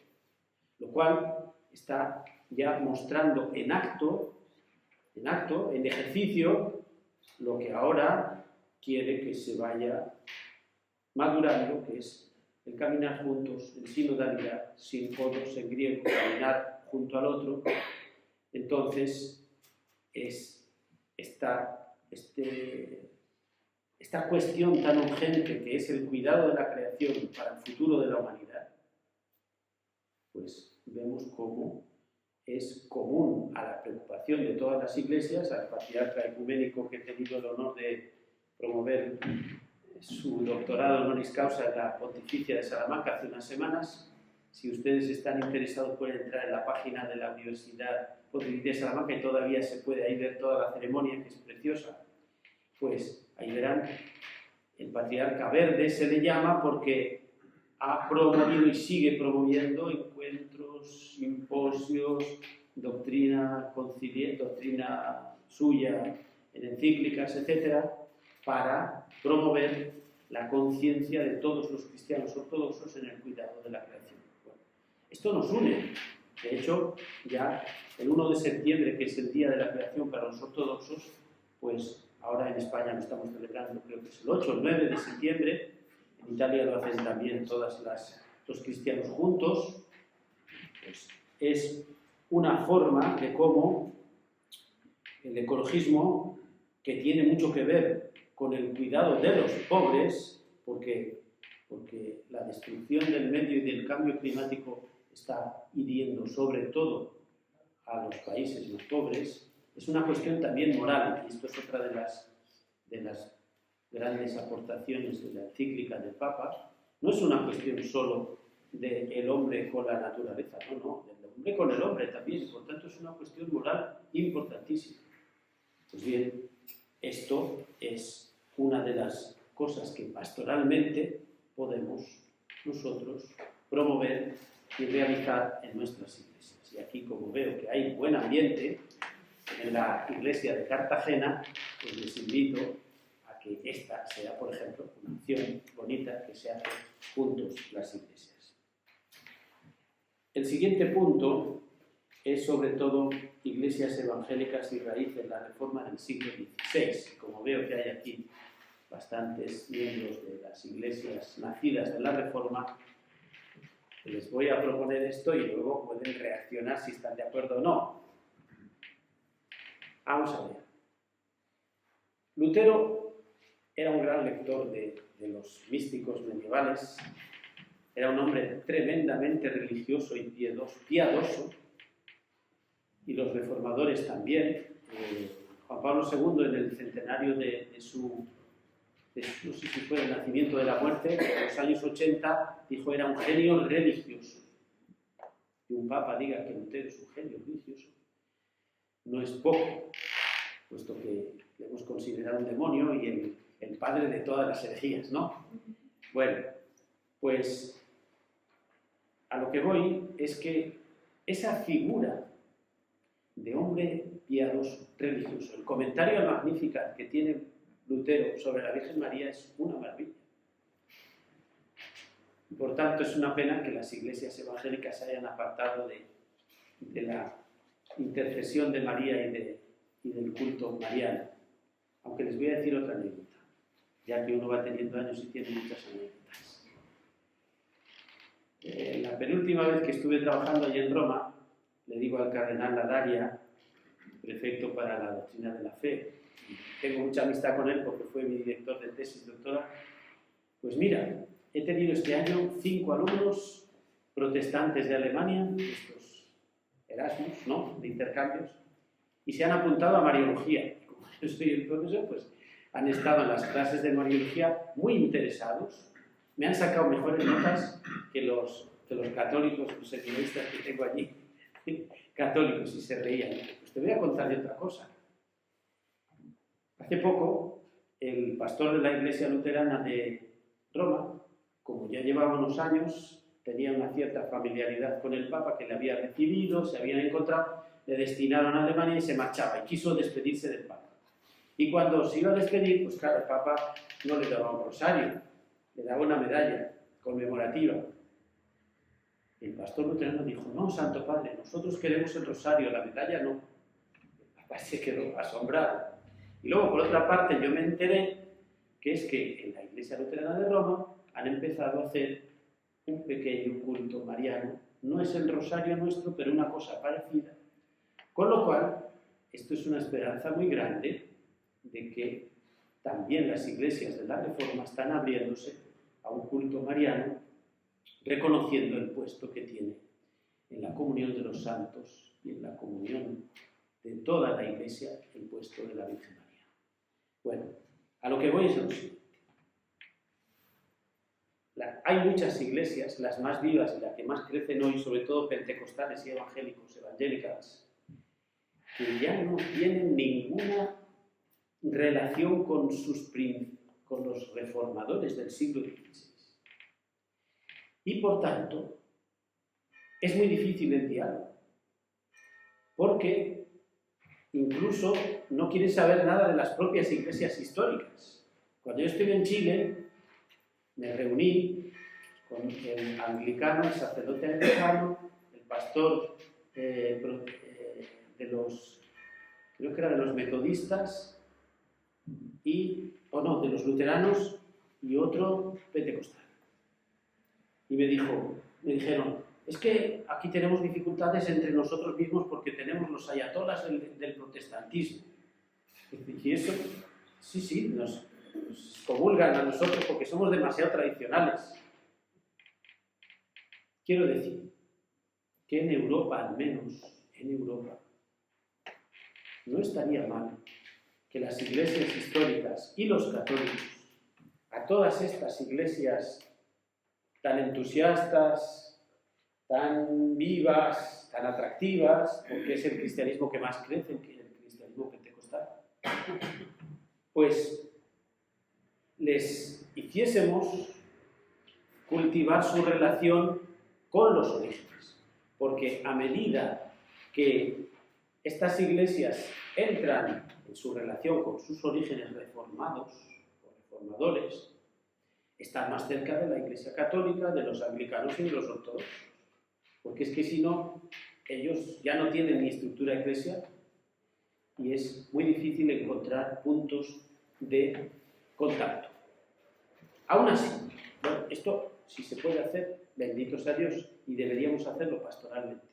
lo cual está ya mostrando en acto, en ejercicio, lo que ahora quiere que se vaya madurando, que es el caminar juntos, en sinodalidad, sin podos en griego, caminar junto al otro. Entonces, esta cuestión tan urgente que es el cuidado de la creación para el futuro de la humanidad, pues vemos cómo es común a la preocupación de todas las iglesias, al patriarca ecuménico que he tenido el honor de promover su doctorado honoris causa en la Pontificia de Salamanca hace unas semanas. Si ustedes están interesados pueden entrar en la página de la Universidad Pontificia de Salamanca y todavía se puede ahí ver toda la ceremonia, que es preciosa. Pues ahí verán, el patriarca verde se le llama porque ha promovido y sigue promoviendo encuentros, simposios, doctrina suya en encíclicas, etcétera, para promover la conciencia de todos los cristianos ortodoxos en el cuidado de la creación. Bueno, esto nos une. De hecho, ya el 1 de septiembre, que es el Día de la Creación para los ortodoxos, pues ahora en España lo estamos celebrando, creo que es el 8 o el 9 de septiembre. En Italia lo hacen también los cristianos juntos. Pues es una forma de cómo el ecologismo, que tiene mucho que ver con el cuidado de los pobres, porque la destrucción del medio y del cambio climático está hiriendo sobre todo a los países más pobres, es una cuestión también moral, y esto es otra de las grandes aportaciones de la encíclica del Papa. No es una cuestión solo del hombre con la naturaleza, no, del hombre con el hombre también, por tanto es una cuestión moral importantísima. Pues bien, esto es una de las cosas que pastoralmente podemos nosotros promover y realizar en nuestras iglesias. Y aquí, como veo que hay buen ambiente en la iglesia de Cartagena, pues les invito a que esta sea, por ejemplo, una acción bonita que se hace juntos las iglesias. El siguiente punto es sobre todo iglesias evangélicas y raíces, la reforma del siglo XVI. Como veo que hay aquí bastantes miembros de las iglesias nacidas de la reforma, les voy a proponer esto y luego pueden reaccionar si están de acuerdo o no. Vamos a ver. Lutero era un gran lector de los místicos medievales, era un hombre tremendamente religioso y piadoso, y los reformadores también. Juan Pablo II, en el centenario de su no sé si fue el nacimiento de la muerte, en los años 80, dijo era un genio religioso. Y un papa diga que Lutero es un genio religioso, no es poco, puesto que le hemos considerado un demonio y el padre de todas las herejías, ¿no? Bueno, pues a lo que voy es que esa figura de hombre piadoso, religioso, el comentario al Magnificat que tiene Lutero sobre la Virgen María es una maravilla. Por tanto, es una pena que las iglesias evangélicas se hayan apartado de la intercesión de María y del culto mariano. Aunque les voy a decir otra anécdota, ya que uno va teniendo años y tiene muchas anécdotas. La penúltima vez que estuve trabajando allí en Roma, le digo al cardenal Ladaria, prefecto para la doctrina de la fe, tengo mucha amistad con él porque fue mi director de tesis doctoral, pues mira, he tenido este año 5 alumnos protestantes de Alemania, estos Erasmus, ¿no?, de intercambios, y se han apuntado a Mariología. Y como yo soy el profesor, pues han estado en las clases de Mariología muy interesados, me han sacado mejores notas que los católicos, los seminaristas que tengo allí, católicos, y se reían. Pues te voy a contar de otra cosa. Hace poco, el pastor de la iglesia luterana de Roma, como ya llevaba unos años, tenía una cierta familiaridad con el Papa que le había recibido, se habían encontrado, le destinaron a Alemania y se marchaba y quiso despedirse del Papa. Y cuando se iba a despedir, pues claro, el Papa no le daba un rosario, le daba una medalla conmemorativa. El pastor luterano dijo: no, Santo Padre, nosotros queremos el rosario, la medalla no. El Papa se quedó asombrado. Y luego, por otra parte, yo me enteré que es que en la Iglesia Luterana de Roma han empezado a hacer un pequeño culto mariano. No es el rosario nuestro, pero una cosa parecida. Con lo cual, esto es una esperanza muy grande de que también las iglesias de la Reforma están abriéndose a un culto mariano, reconociendo el puesto que tiene en la comunión de los santos y en la comunión de toda la Iglesia el puesto de la Virgen María. Bueno, a lo que voy es lo siguiente. Hay muchas iglesias, las más vivas y las que más crecen hoy, sobre todo pentecostales y evangélicos, evangélicas, que ya no tienen ninguna relación con los reformadores del siglo XVI. Y por tanto, es muy difícil el diálogo, porque incluso no quieren saber nada de las propias iglesias históricas. Cuando yo estuve en Chile, me reuní con el anglicano, el sacerdote anglicano, el pastor de los, creo que era de los metodistas, de los luteranos, y otro pentecostal. Y me dijeron, es que aquí tenemos dificultades entre nosotros mismos porque tenemos los ayatolas del protestantismo. Y eso, sí, nos comulgan a nosotros porque somos demasiado tradicionales. Quiero decir que en Europa, al menos en Europa, no estaría mal que las iglesias históricas y los católicos, a todas estas iglesias tan entusiastas, tan vivas, tan atractivas, porque es el cristianismo que más crece, que el cristianismo pentecostal, pues les hiciésemos cultivar su relación con los orígenes, porque a medida que estas iglesias entran en su relación con sus orígenes reformados o reformadores, están más cerca de la Iglesia Católica, de los anglicanos y de los ortodoxos, porque es que si no, ellos ya no tienen ni estructura eclesial y es muy difícil encontrar puntos de contacto. Aún así, bueno, esto si se puede hacer, bendito sea Dios, y deberíamos hacerlo pastoralmente.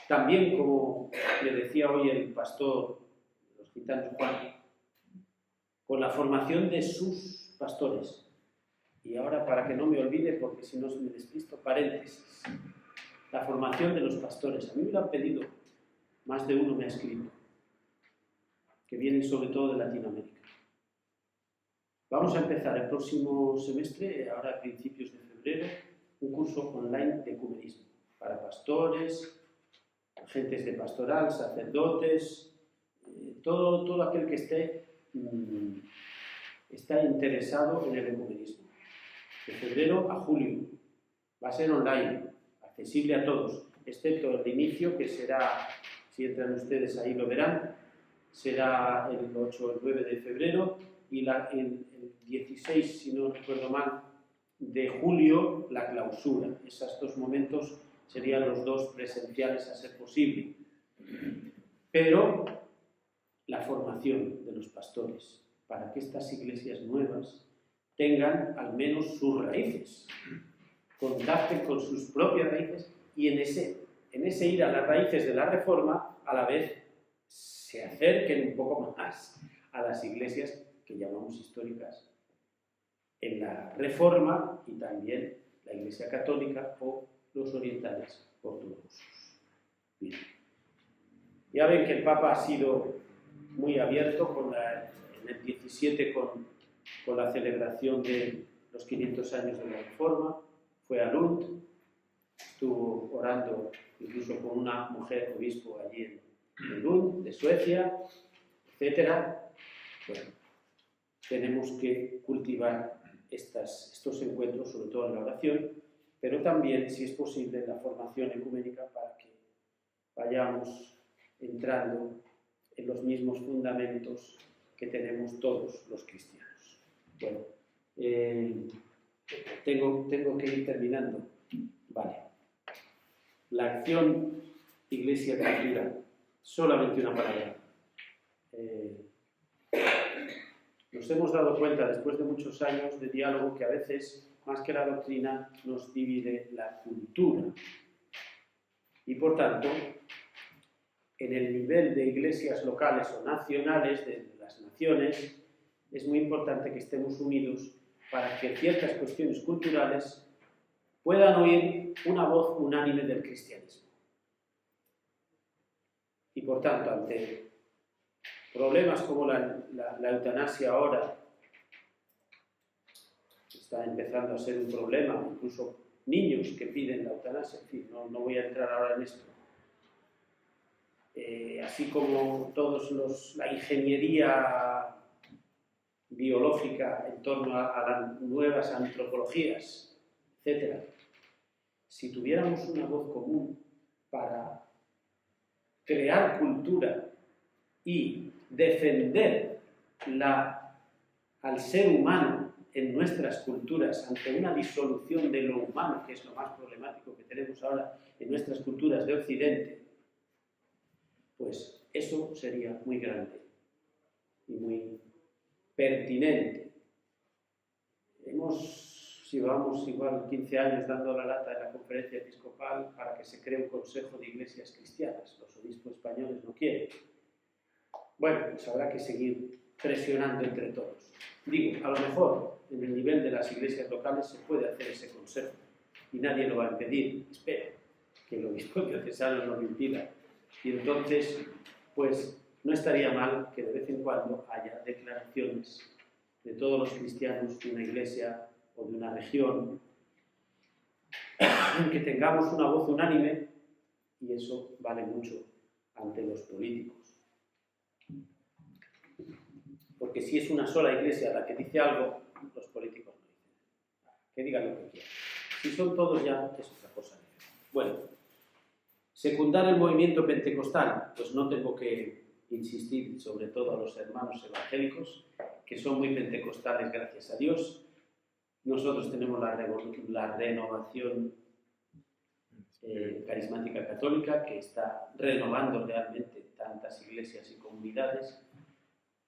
También, como le decía hoy el pastor de los gitanos Juan, con la formación de sus pastores. Y ahora, para que no me olvide, porque si no me despisto, paréntesis. La formación de los pastores. A mí me lo han pedido, más de uno me ha escrito, que vienen sobre todo de Latinoamérica. Vamos a empezar el próximo semestre, ahora a principios de febrero, un curso online de ecumenismo para pastores, agentes de pastoral, sacerdotes, todo aquel que está interesado en el ecumenismo. De febrero a julio. Va a ser online, accesible a todos, excepto el inicio, que será, si entran ustedes ahí lo verán, será el 8 o el 9 de febrero y el 16, si no recuerdo mal, de julio, la clausura. Esos dos momentos serían los dos presenciales a ser posible. Pero la formación de los pastores para que estas iglesias nuevas tengan al menos sus raíces, contacten con sus propias raíces y en ese ir a las raíces de la Reforma, a la vez se acerquen un poco más a las iglesias que llamamos históricas en la Reforma y también la Iglesia Católica o los orientales ortodoxos. Bien. Ya ven que el Papa ha sido muy abierto en el 17 con la celebración de los 500 años de la Reforma. Fue a Lund, estuvo orando incluso con una mujer obispo allí en Lund, de Suecia, etc. Bueno, tenemos que cultivar estos encuentros, sobre todo en la oración, pero también, si es posible, la formación ecuménica vayamos entrando en los mismos fundamentos que tenemos todos los cristianos. Bueno, tengo que ir terminando. Vale. La acción Iglesia-Cultura, solamente una palabra. Nos hemos dado cuenta, después de muchos años de diálogo, que a veces, más que la doctrina, nos divide la cultura. Y por tanto, en el nivel de iglesias locales o nacionales, de las naciones, es muy importante que estemos unidos para que ciertas cuestiones culturales puedan oír una voz unánime del cristianismo. Y por tanto, ante problemas como la eutanasia ahora, está empezando a ser un problema, incluso niños que piden la eutanasia, en fin, no voy a entrar ahora en esto. Así como la ingeniería biológica en torno a las nuevas antropologías, etc. Si tuviéramos una voz común para crear cultura y defender al ser humano en nuestras culturas ante una disolución de lo humano, que es lo más problemático que tenemos ahora en nuestras culturas de Occidente, pues eso sería muy grande y muy pertinente. Llevamos igual 15 años dando la lata en la conferencia episcopal para que se cree un consejo de iglesias cristianas. Los obispos españoles no quieren. Bueno, pues habrá que seguir presionando entre todos. Digo, a lo mejor en el nivel de las iglesias locales se puede hacer ese consejo y nadie lo va a impedir. Espero que el obispo diocesano no lo impida. Y entonces, pues no estaría mal que de vez en cuando haya declaraciones de todos los cristianos de una iglesia o de una región, que tengamos una voz unánime, y eso vale mucho ante los políticos. Porque si es una sola iglesia la que dice algo, los políticos no dicen nada. Que digan lo que quieran. Si son todos ya, es otra cosa. Bueno, secundar el movimiento pentecostal, pues no tengo que insistir, sobre todo a los hermanos evangélicos, que son muy pentecostales, gracias a Dios. Nosotros tenemos la renovación carismática católica, que está renovando realmente tantas iglesias y comunidades.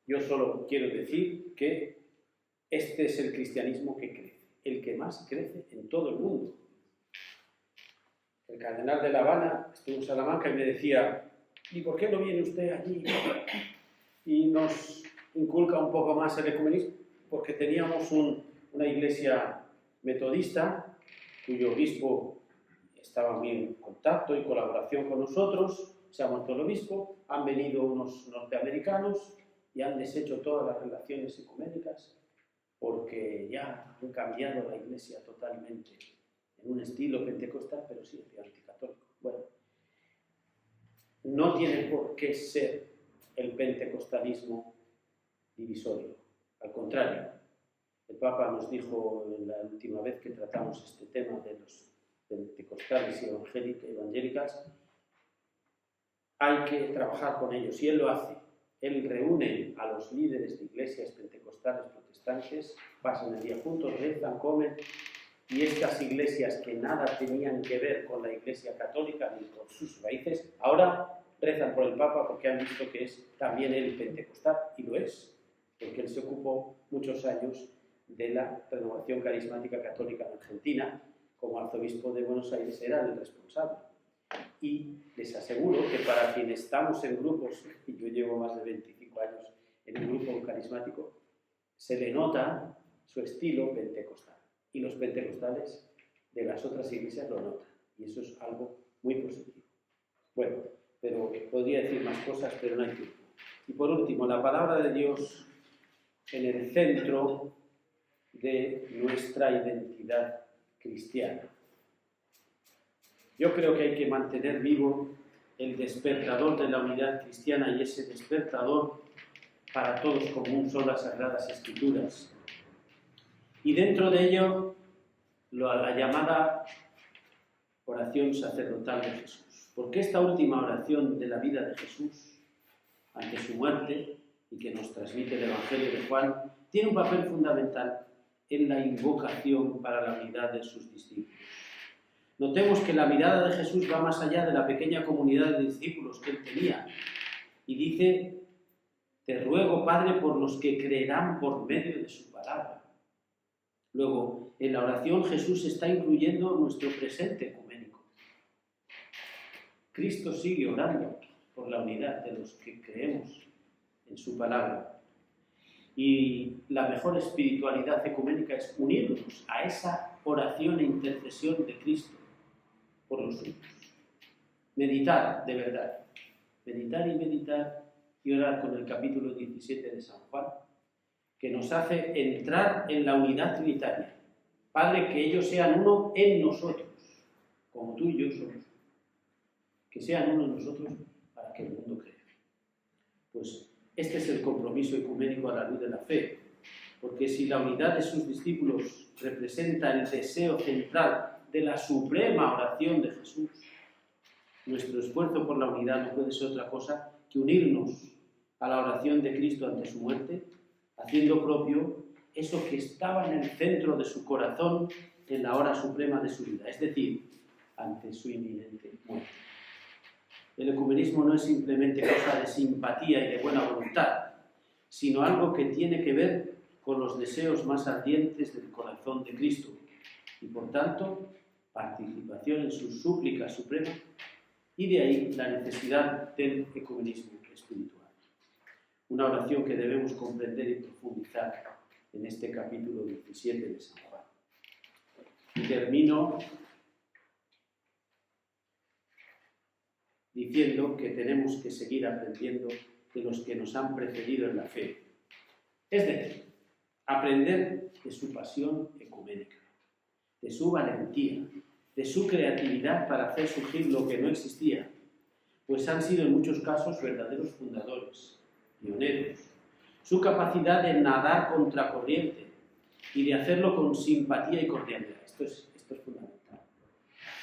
Yo solo quiero decir que este es el cristianismo que crece, el que más crece en todo el mundo. El cardenal de La Habana estuvo en Salamanca y me decía: ¿y por qué no viene usted allí y nos inculca un poco más el ecumenismo? Porque teníamos una iglesia metodista cuyo obispo estaba muy en contacto y colaboración con nosotros, se ha muerto el obispo, han venido unos norteamericanos y han deshecho todas las relaciones ecuménicas porque ya han cambiado la iglesia totalmente en un estilo pentecostal, pero sí anticatólico. Bueno, no tiene por qué ser el pentecostalismo divisorio, al contrario. El Papa nos dijo la última vez que tratamos este tema de los pentecostales y evangélicas, hay que trabajar con ellos, y él lo hace. Él reúne a los líderes de iglesias pentecostales protestantes, pasan el día juntos, rezan, comen, y estas iglesias que nada tenían que ver con la iglesia católica ni con sus raíces, ahora rezan por el Papa porque han visto que es también él pentecostal, y lo es, porque él se ocupó muchos años de la renovación carismática católica en Argentina. Como arzobispo de Buenos Aires era el responsable. Y les aseguro que para quienes estamos en grupos, y yo llevo más de 25 años en un grupo carismático, se le nota su estilo pentecostal. Y los pentecostales de las otras iglesias lo notan. Y eso es algo muy positivo. Bueno, pero podría decir más cosas, pero no hay tiempo. Y por último, la palabra de Dios en el centro de nuestra identidad cristiana. Yo creo que hay que mantener vivo el despertador de la unidad cristiana, y ese despertador para todos común son las Sagradas Escrituras. Y dentro de ello, la llamada oración sacerdotal de Jesús. Porque esta última oración de la vida de Jesús, ante su muerte, y que nos transmite el Evangelio de Juan, tiene un papel fundamental en la invocación para la unidad de sus discípulos. Notemos que la mirada de Jesús va más allá de la pequeña comunidad de discípulos que él tenía, y dice: te ruego, Padre, por los que creerán por medio de su palabra. Luego, en la oración Jesús está incluyendo nuestro presente ecuménico. Cristo sigue orando por la unidad de los que creemos en su palabra. Y la mejor espiritualidad ecuménica es unirnos a esa oración e intercesión de Cristo por los suyos. Meditar, de verdad. Meditar y meditar y orar con el capítulo 17 de San Juan, que nos hace entrar en la unidad trinitaria. Padre, que ellos sean uno en nosotros, como tú y yo somos. Que sean uno en nosotros para que el mundo crea. Pues este es el compromiso ecuménico a la luz de la fe, porque si la unidad de sus discípulos representa el deseo central de la suprema oración de Jesús, nuestro esfuerzo por la unidad no puede ser otra cosa que unirnos a la oración de Cristo ante su muerte, haciendo propio eso que estaba en el centro de su corazón en la hora suprema de su vida, es decir, ante su inminente muerte. El ecumenismo no es simplemente cosa de simpatía y de buena voluntad, sino algo que tiene que ver con los deseos más ardientes del corazón de Cristo y, por tanto, participación en sus súplicas supremas, y de ahí la necesidad del ecumenismo espiritual. Una oración que debemos comprender y profundizar en este capítulo 17 de San Juan. Y termino diciendo que tenemos que seguir aprendiendo de los que nos han precedido en la fe. Es decir, aprender de su pasión ecuménica, de su valentía, de su creatividad para hacer surgir lo que no existía, pues han sido en muchos casos verdaderos fundadores, pioneros. Su capacidad de nadar contracorriente y de hacerlo con simpatía y cordialidad. Esto es fundamental.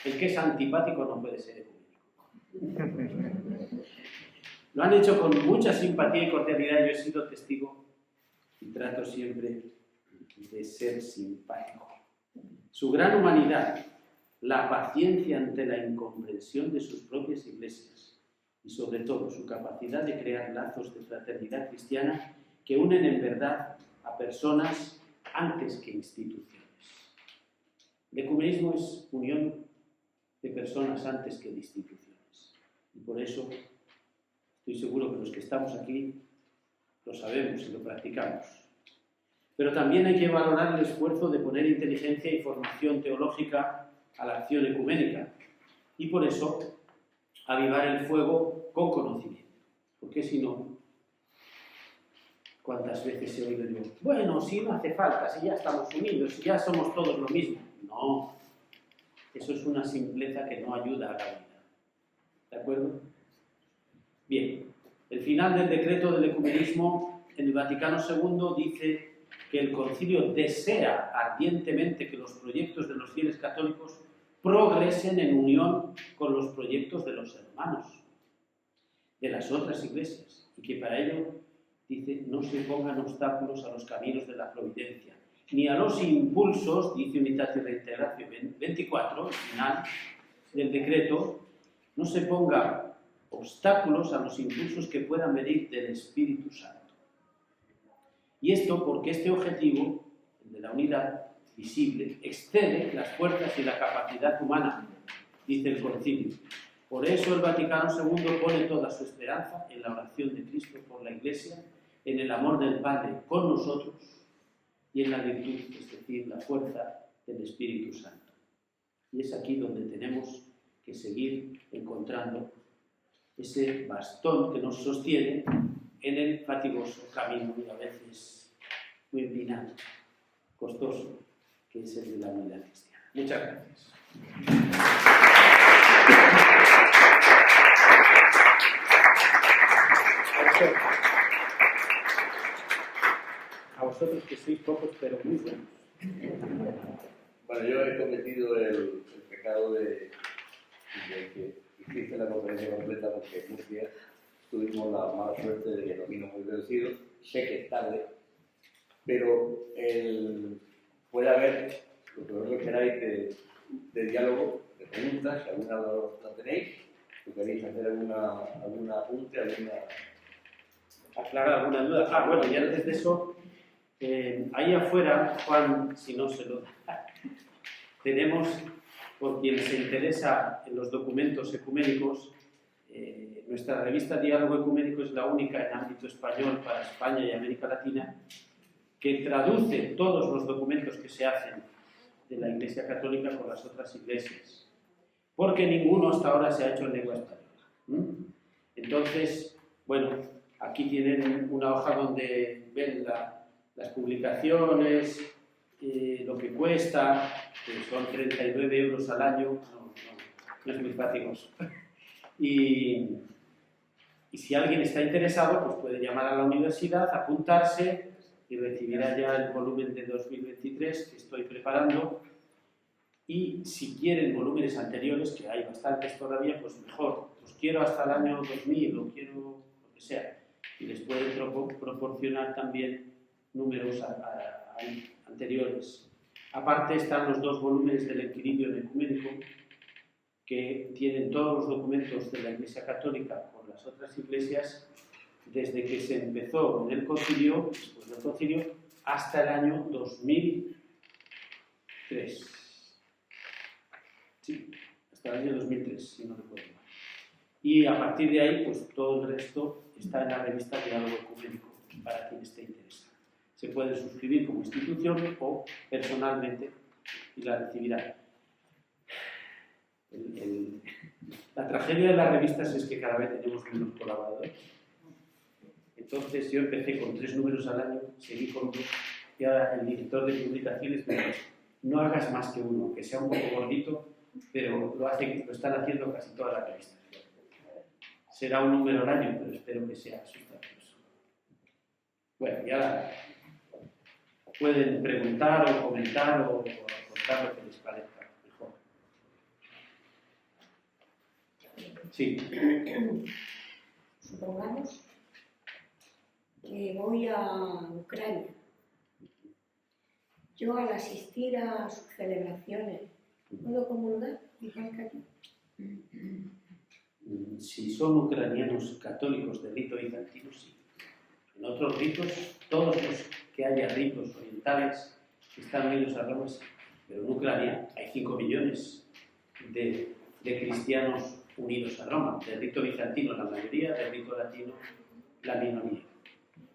El que es antipático no puede ser ecuménico. Lo han hecho con mucha simpatía y cordialidad. Yo he sido testigo y trato siempre de ser simpático. Su gran humanidad, la paciencia ante la incomprensión de sus propias iglesias y sobre todo su capacidad de crear lazos de fraternidad cristiana que unen en verdad a personas antes que instituciones. El ecumenismo es unión de personas antes que de instituciones. Y por eso estoy seguro que los que estamos aquí lo sabemos y lo practicamos. Pero también hay que valorar el esfuerzo de poner inteligencia y formación teológica a la acción ecuménica. Y por eso, avivar el fuego con conocimiento. Porque si no, ¿cuántas veces he oído yo? Bueno, si no hace falta, si ya estamos unidos, si ya somos todos lo mismo. No, eso es una simpleza que no ayuda a la vida. ¿De acuerdo? Bien, el final del decreto del ecumenismo en el Vaticano II dice que el concilio desea ardientemente que los proyectos de los fieles católicos progresen en unión con los proyectos de los hermanos de las otras iglesias y que para ello, dice, no se pongan obstáculos a los caminos de la providencia, ni a los impulsos, dice Unitatis Reintegratio 24, el final del decreto, no se ponga obstáculos a los impulsos que puedan venir del Espíritu Santo. Y esto porque este objetivo, el de la unidad visible, excede las fuerzas y la capacidad humana, dice el concilio. Por eso el Vaticano II pone toda su esperanza en la oración de Cristo por la Iglesia, en el amor del Padre con nosotros y en la virtud, es decir, la fuerza del Espíritu Santo. Y es aquí donde tenemos que seguir encontrando ese bastón que nos sostiene en el fatigoso camino y a veces muy empinado, costoso, que es el de la unidad cristiana. Muchas gracias. A vosotros que sois pocos pero muy buenos. Bueno, yo he cometido el pecado de que hice la conferencia completa porque en Murcia tuvimos la mala suerte de que nos vino muy reducido. Sé que es tarde, pero puede haber lo que vosotros queráis de diálogo, de preguntas, si alguna la tenéis, si queréis hacer algún apunte, aclarar alguna duda. Bueno, y antes de eso, ahí afuera, Juan, si no se lo da, tenemos, por quien se interesa en los documentos ecuménicos, nuestra revista Diálogo Ecuménico es la única en ámbito español para España y América Latina que traduce todos los documentos que se hacen de la Iglesia Católica con las otras iglesias, porque ninguno hasta ahora se ha hecho en lengua española. Entonces, bueno, aquí tienen una hoja donde ven las publicaciones, lo que cuesta, que son 39 euros al año, no es muy fatigoso. Y si alguien está interesado, pues puede llamar a la universidad, apuntarse y recibirá ya el volumen de 2023 que estoy preparando. Y si quieren volúmenes anteriores, que hay bastantes todavía, pues mejor. Los quiero hasta el año 2000, o quiero lo que sea. Y les pueden proporcionar también números anteriores. Aparte están los 2 volúmenes del Enquiridion Ecuménico, que tienen todos los documentos de la Iglesia Católica con las otras iglesias desde que se empezó en el concilio, después del concilio, hasta el año 2003. Sí, hasta el año 2003, si no recuerdo mal. Y a partir de ahí, pues todo el resto está en la revista Diálogo Ecuménico, para quien esté interesado. Se puede suscribir como institución o personalmente y la recibirá. La tragedia de las revistas es que cada vez tenemos menos colaboradores. Entonces yo empecé con 3 números al año, seguí con 2, y ahora el director de publicaciones me dice: no hagas más que uno, que sea un poco gordito, pero lo están haciendo casi todas las revistas. Será un número al año, pero espero que sea sustancioso. Bueno, y ahora pueden preguntar o comentar o contar lo que les parezca mejor. Sí. Supongamos que voy a Ucrania. Yo, al asistir a sus celebraciones, ¿puedo comulgar igual que aquí? Si son ucranianos católicos de rito bizantino, sí. En otros ritos, todos los que haya ritos orientales que están unidos a Roma, sí. Pero en Ucrania hay 5 millones de cristianos unidos a Roma. Del rito bizantino la mayoría, del rito latino la minoría.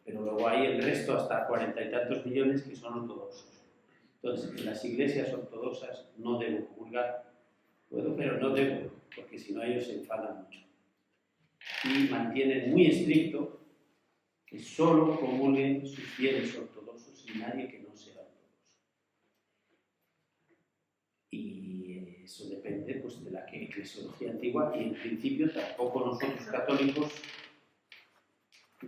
Pero luego hay el resto, hasta 40 y tantos millones, que son ortodoxos. Entonces, en las iglesias ortodoxas no debo comulgar. Puedo, pero no debo, porque si no ellos se enfadan mucho. Y mantienen muy estricto que solo comulguen sus fieles ortodoxos y nadie que no sea ortodoxo. Y eso depende, pues, de la eclesiología antigua, y en principio tampoco nosotros católicos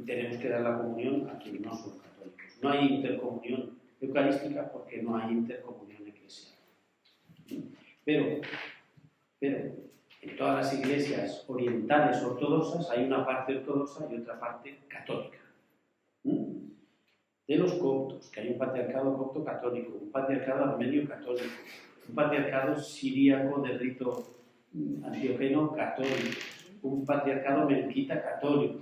tenemos que dar la comunión a quienes no son católicos. No hay intercomunión eucarística porque no hay intercomunión eclesial. Pero en todas las iglesias orientales ortodoxas hay una parte ortodoxa y otra parte católica. De los coptos, que hay un patriarcado copto católico, un patriarcado armenio católico, un patriarcado siríaco de rito antioqueno católico, un patriarcado melquita católico.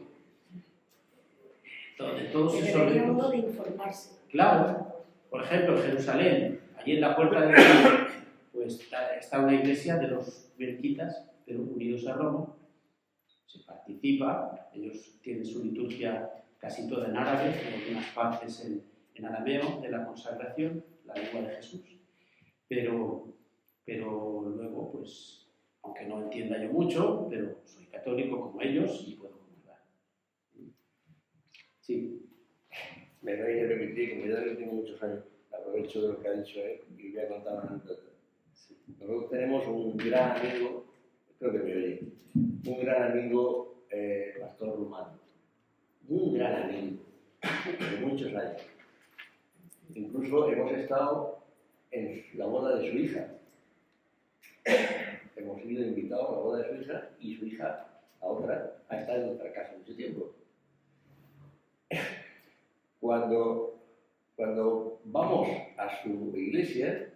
De todos esos Debería ritos, uno de informarse. claro, por ejemplo, en Jerusalén, allí en la puerta de Roma, pues está una iglesia de los melquitas, pero unidos a Roma. Se participa, ellos tienen su liturgia casi toda en árabe, con algunas partes en arameo de la consagración, la lengua de Jesús. Pero luego, pues, aunque no entienda yo mucho, pero soy católico como ellos y puedo comulgar. Sí. Me vais a permitir, como ya no tengo muchos años, aprovecho de lo que ha dicho él y voy a contar una anécdota. Nosotros tenemos un gran amigo, creo que me oye, un gran amigo, pastor rumano. Un gran amigo, de muchos años. Incluso hemos estado en la boda de su hija. Hemos sido invitados a la boda de su hija y su hija, a otra, ha estado en otra casa mucho tiempo. Cuando vamos a su iglesia,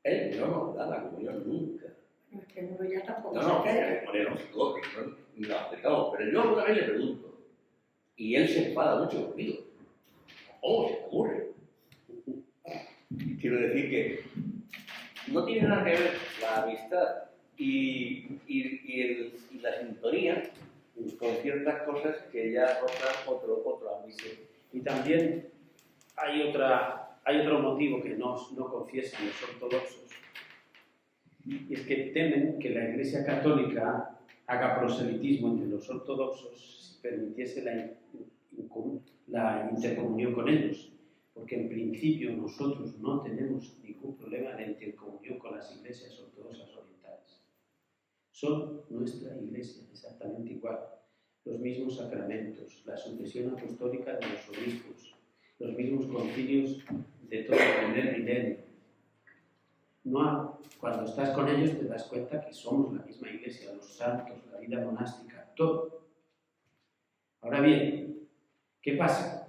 él no nos da la comunión nunca. No, es que uno ya tampoco No, se entera. ponemos todo, que no lo aceptamos. Pero yo alguna vez le pregunto, y él se enfada mucho conmigo. ¿Cómo se ocurre? Quiero decir que no tiene nada que ver la amistad y la sintonía con ciertas cosas que ya rozan otro ámbito. Y también hay otro motivo que no confiesan los ortodoxos, y es que temen que la Iglesia Católica haga proselitismo entre los ortodoxos si permitiese la intercomunión con ellos, porque en principio nosotros no tenemos ningún problema de intercomunión con las iglesias ortodoxas orientales. Son nuestra iglesia, exactamente igual. Los mismos sacramentos, la sucesión apostólica de los obispos, los mismos concilios de todo el primer milenio. Cuando estás con ellos te das cuenta que somos la misma iglesia, los santos, la vida monástica, todo. Ahora bien, ¿qué pasa?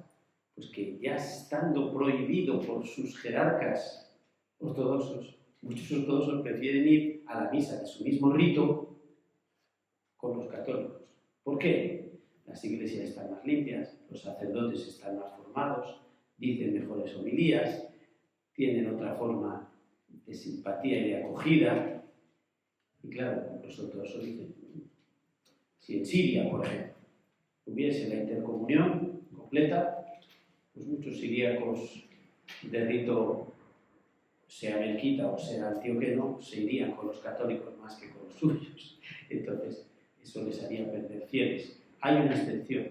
Pues que ya estando prohibido por sus jerarcas ortodoxos, muchos ortodoxos prefieren ir a la misa de su mismo rito con los católicos. ¿Por qué? Las iglesias están más limpias, los sacerdotes están más formados, dicen mejores homilías, tienen otra forma de simpatía y de acogida. Y claro, los ortodoxos dicen, si en Siria, por ejemplo, hubiese la intercomunión completa, pues muchos siríacos de rito, sea melquita o sea antioqueno, se irían con los católicos más que con los suyos. Entonces, eso les haría perder fieles. Hay una excepción.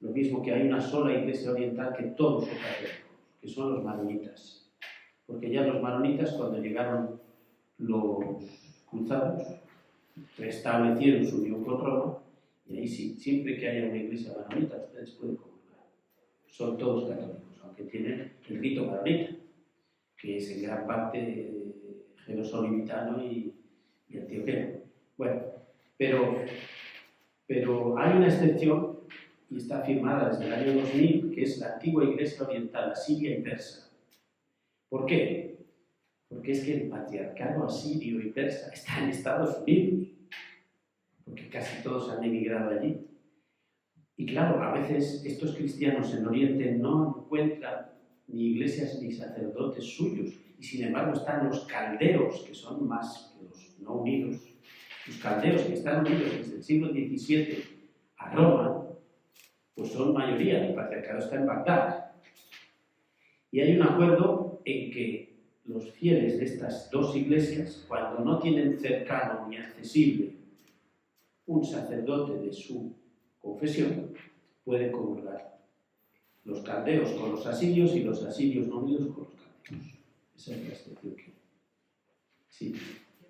Lo mismo que hay una sola iglesia oriental que todos son católicos, que son los maronitas. Porque ya los maronitas, cuando llegaron los cruzados, restablecieron su unión con Roma, y ahí sí, siempre que haya una iglesia maronita, ustedes pueden comulgar. Son todos católicos, aunque tienen el rito maronita, que es en gran parte jerosolimitano y antioqueno. Bueno, pero hay una excepción, y está firmada desde el año 2000, que es la antigua iglesia oriental, asiria y persa. ¿Por qué? Porque es que el patriarcado asirio y persa está en Estados Unidos, porque casi todos han emigrado allí. Y claro, a veces estos cristianos en Oriente no encuentran ni iglesias ni sacerdotes suyos, y sin embargo están los caldeos, que son más que los no unidos. Los caldeos que están unidos desde el siglo XVII a Roma, pues son mayoría, el patriarcado está en Bagdad. Y hay un acuerdo en que los fieles de estas dos iglesias, cuando no tienen cercano ni accesible un sacerdote de su confesión, pueden comulgar. Los caldeos con los asirios y los asirios no unidos con los caldeos. Esa es la excepción que... Sí.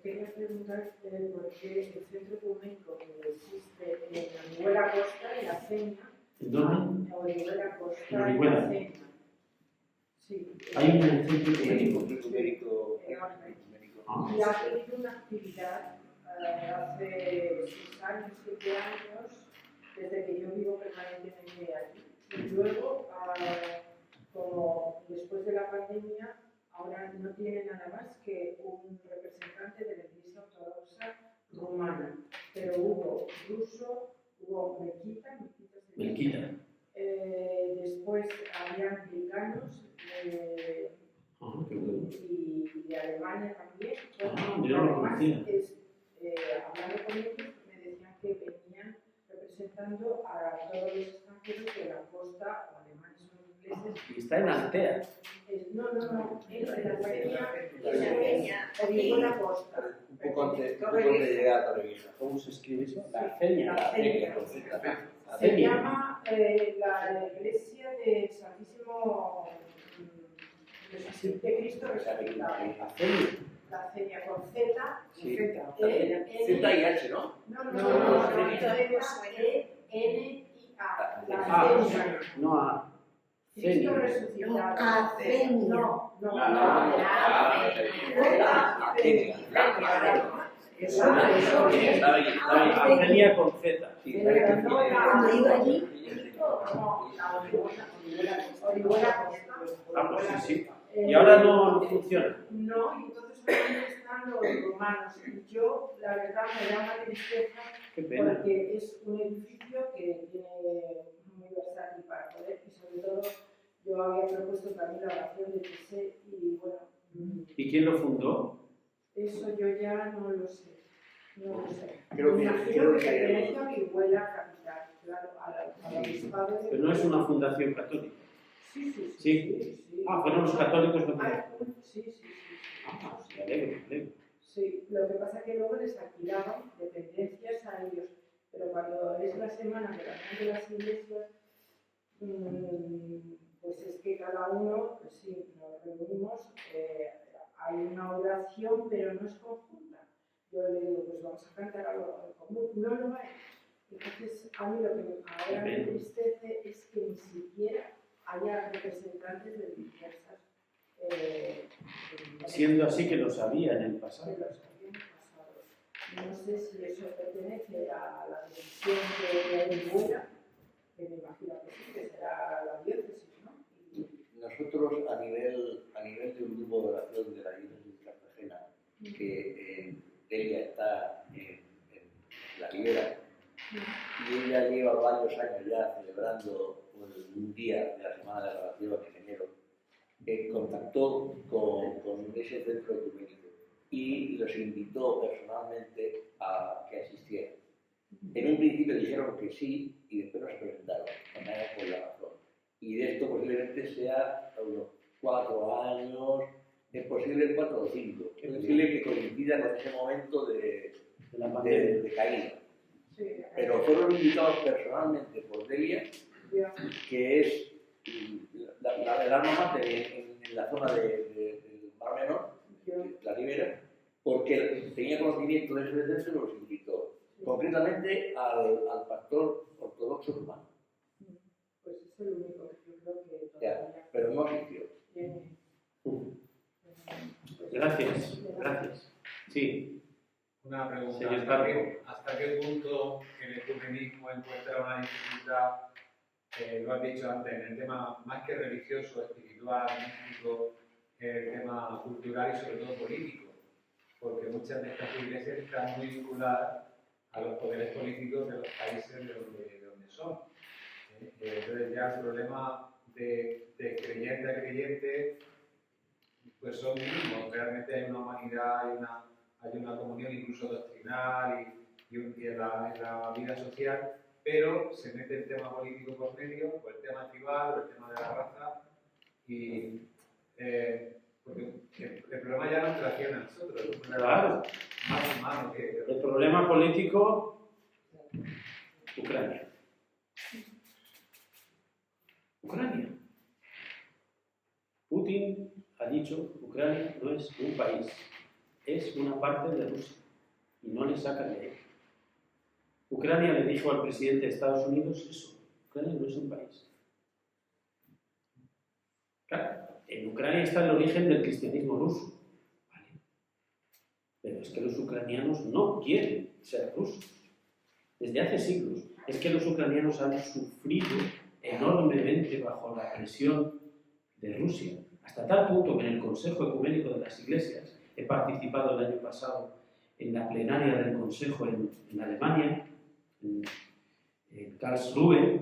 Quería preguntar por qué el centro ecuménico que existe en Orihuela Costa, en la Ceña. ¿En dónde? En Orihuela Costa, En Orihuela. la Ceña. Sí. Hay un centro ecuménico. Y ha tenido una actividad hace 6 años, 7 años, desde que yo vivo permanentemente allí. Y luego, como después de la pandemia, ahora no tiene nada más que un representante de la Iglesia Ortodoxa rumana. Pero hubo ruso, hubo Melquita. Después había anglicanos Qué bueno. y de Alemania también. Yo no lo Además, conocía. hablando con ellos, me decían que venían representando a todos los extranjeros de la costa, o alemanes o ingleses. Y está en Altea. No, en la Ceña. Orihuela la costa. Un poco antes de llegar a Torrevieja. ¿Cómo se escribe eso? La Ceña. La Ceña. La Se llama la Iglesia del Santísimo de Cristo Resucitado. La Ceña. La Ceña con Z. Sí. Z y H, ¿no? No, E-N-I-A. La Ah, Ceña. No a Cristo Ceña. Resucitado. Aceña. No. Argelia con Z. Cuando iba allí, Ah, pues sí. Y ahora no funciona. No, y entonces solamente están los romanos. Y yo, la verdad, me da una tristeza Qué pena. porque es un edificio que tiene muy versátil para poder, y sobre todo yo había propuesto también la oración de José, y bueno, ¿Y quién lo fundó? eso yo ya no lo sé. No lo sé. Creo Me que- imagino creo que que- pertenece a Orihuela Capital, claro, al obispado de... Pero no es una fundación católica. Sí. Sí. Ah, fueron los católicos los que... Ah, sí. Ah, sí, me alegro. Sí, lo que pasa es que luego les alquilaban dependencias a ellos, pero cuando es la semana de la Unión de las Iglesias, pues es que cada uno, pues sí, nos reunimos, hay una oración, pero no es conjunta. Yo le digo, pues vamos a cantar algo en común, no lo hay. Entonces, a mí lo que ahora me entristece es que ni siquiera haya representantes de diversas. Siendo así que lo sabía en el pasado. De los años pasados. No sé si eso pertenece a la decisión de Orihuela, que me imagino que sí, que será la diócesis, ¿no? Nosotros, a nivel de un grupo de oración de la diócesis de Cartagena, que en Delia está en la Ribera, y ella lleva varios años ya celebrando un día de la Semana de la Oración en enero, contactó con ese centro ecuménico y los invitó personalmente a que asistieran. En un principio dijeron que sí y después no se presentaron, también por la razón. Y de esto posiblemente sea unos 4 años, es posible 4 o 5. Es posible que coincida con ese momento de caída. Sí, Pero fueron invitados personalmente por Delia, que es el alma mater en la zona del Mar Menor, la Ribera, porque tenía conocimiento de ese centro y los invitó. Concretamente al pastor ortodoxo rumano. Pues es el único que yo creo que Ya, todavía pero no asistió. tiene. Gracias. Sí. Una pregunta, Señor ¿hasta qué punto el ecumenismo encuentra una dificultad, lo has dicho antes, en el tema más que religioso, espiritual, místico, el tema cultural y sobre todo político? Porque muchas de estas iglesias están muy vinculadas a los poderes políticos de los países de donde son. Entonces ya el problema de creyente a creyente pues son mínimos. Realmente hay una humanidad, hay una comunión incluso doctrinal y en la vida social, pero se mete el tema político por medio, o el tema tribal, o el tema de la raza, y porque el problema ya nos trasciende a nosotros, es un problema Claro. más humano que... El problema político, Ucrania. Putin ha dicho que Ucrania no es un país, es una parte de Rusia y no le sacan de ahí. Ucrania le dijo al presidente de Estados Unidos eso, Ucrania no es un país. Claro, en Ucrania está el origen del cristianismo ruso, ¿vale? Pero es que los ucranianos no quieren ser rusos, desde hace siglos. Es que los ucranianos han sufrido enormemente bajo la presión de Rusia, hasta tal punto que en el Consejo Ecuménico de las Iglesias he participado el año pasado en la plenaria del Consejo en Alemania, en Karlsruhe,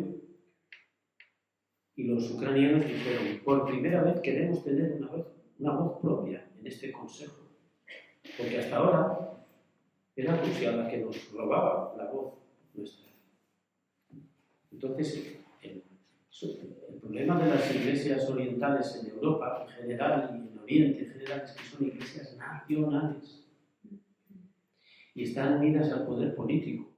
y los ucranianos dijeron, por primera vez queremos tener una voz propia en este Consejo, porque hasta ahora era Rusia la que nos robaba la voz nuestra. Entonces, el problema de las iglesias orientales en Europa en general y en Oriente en general es que son iglesias nacionales y están unidas al poder político.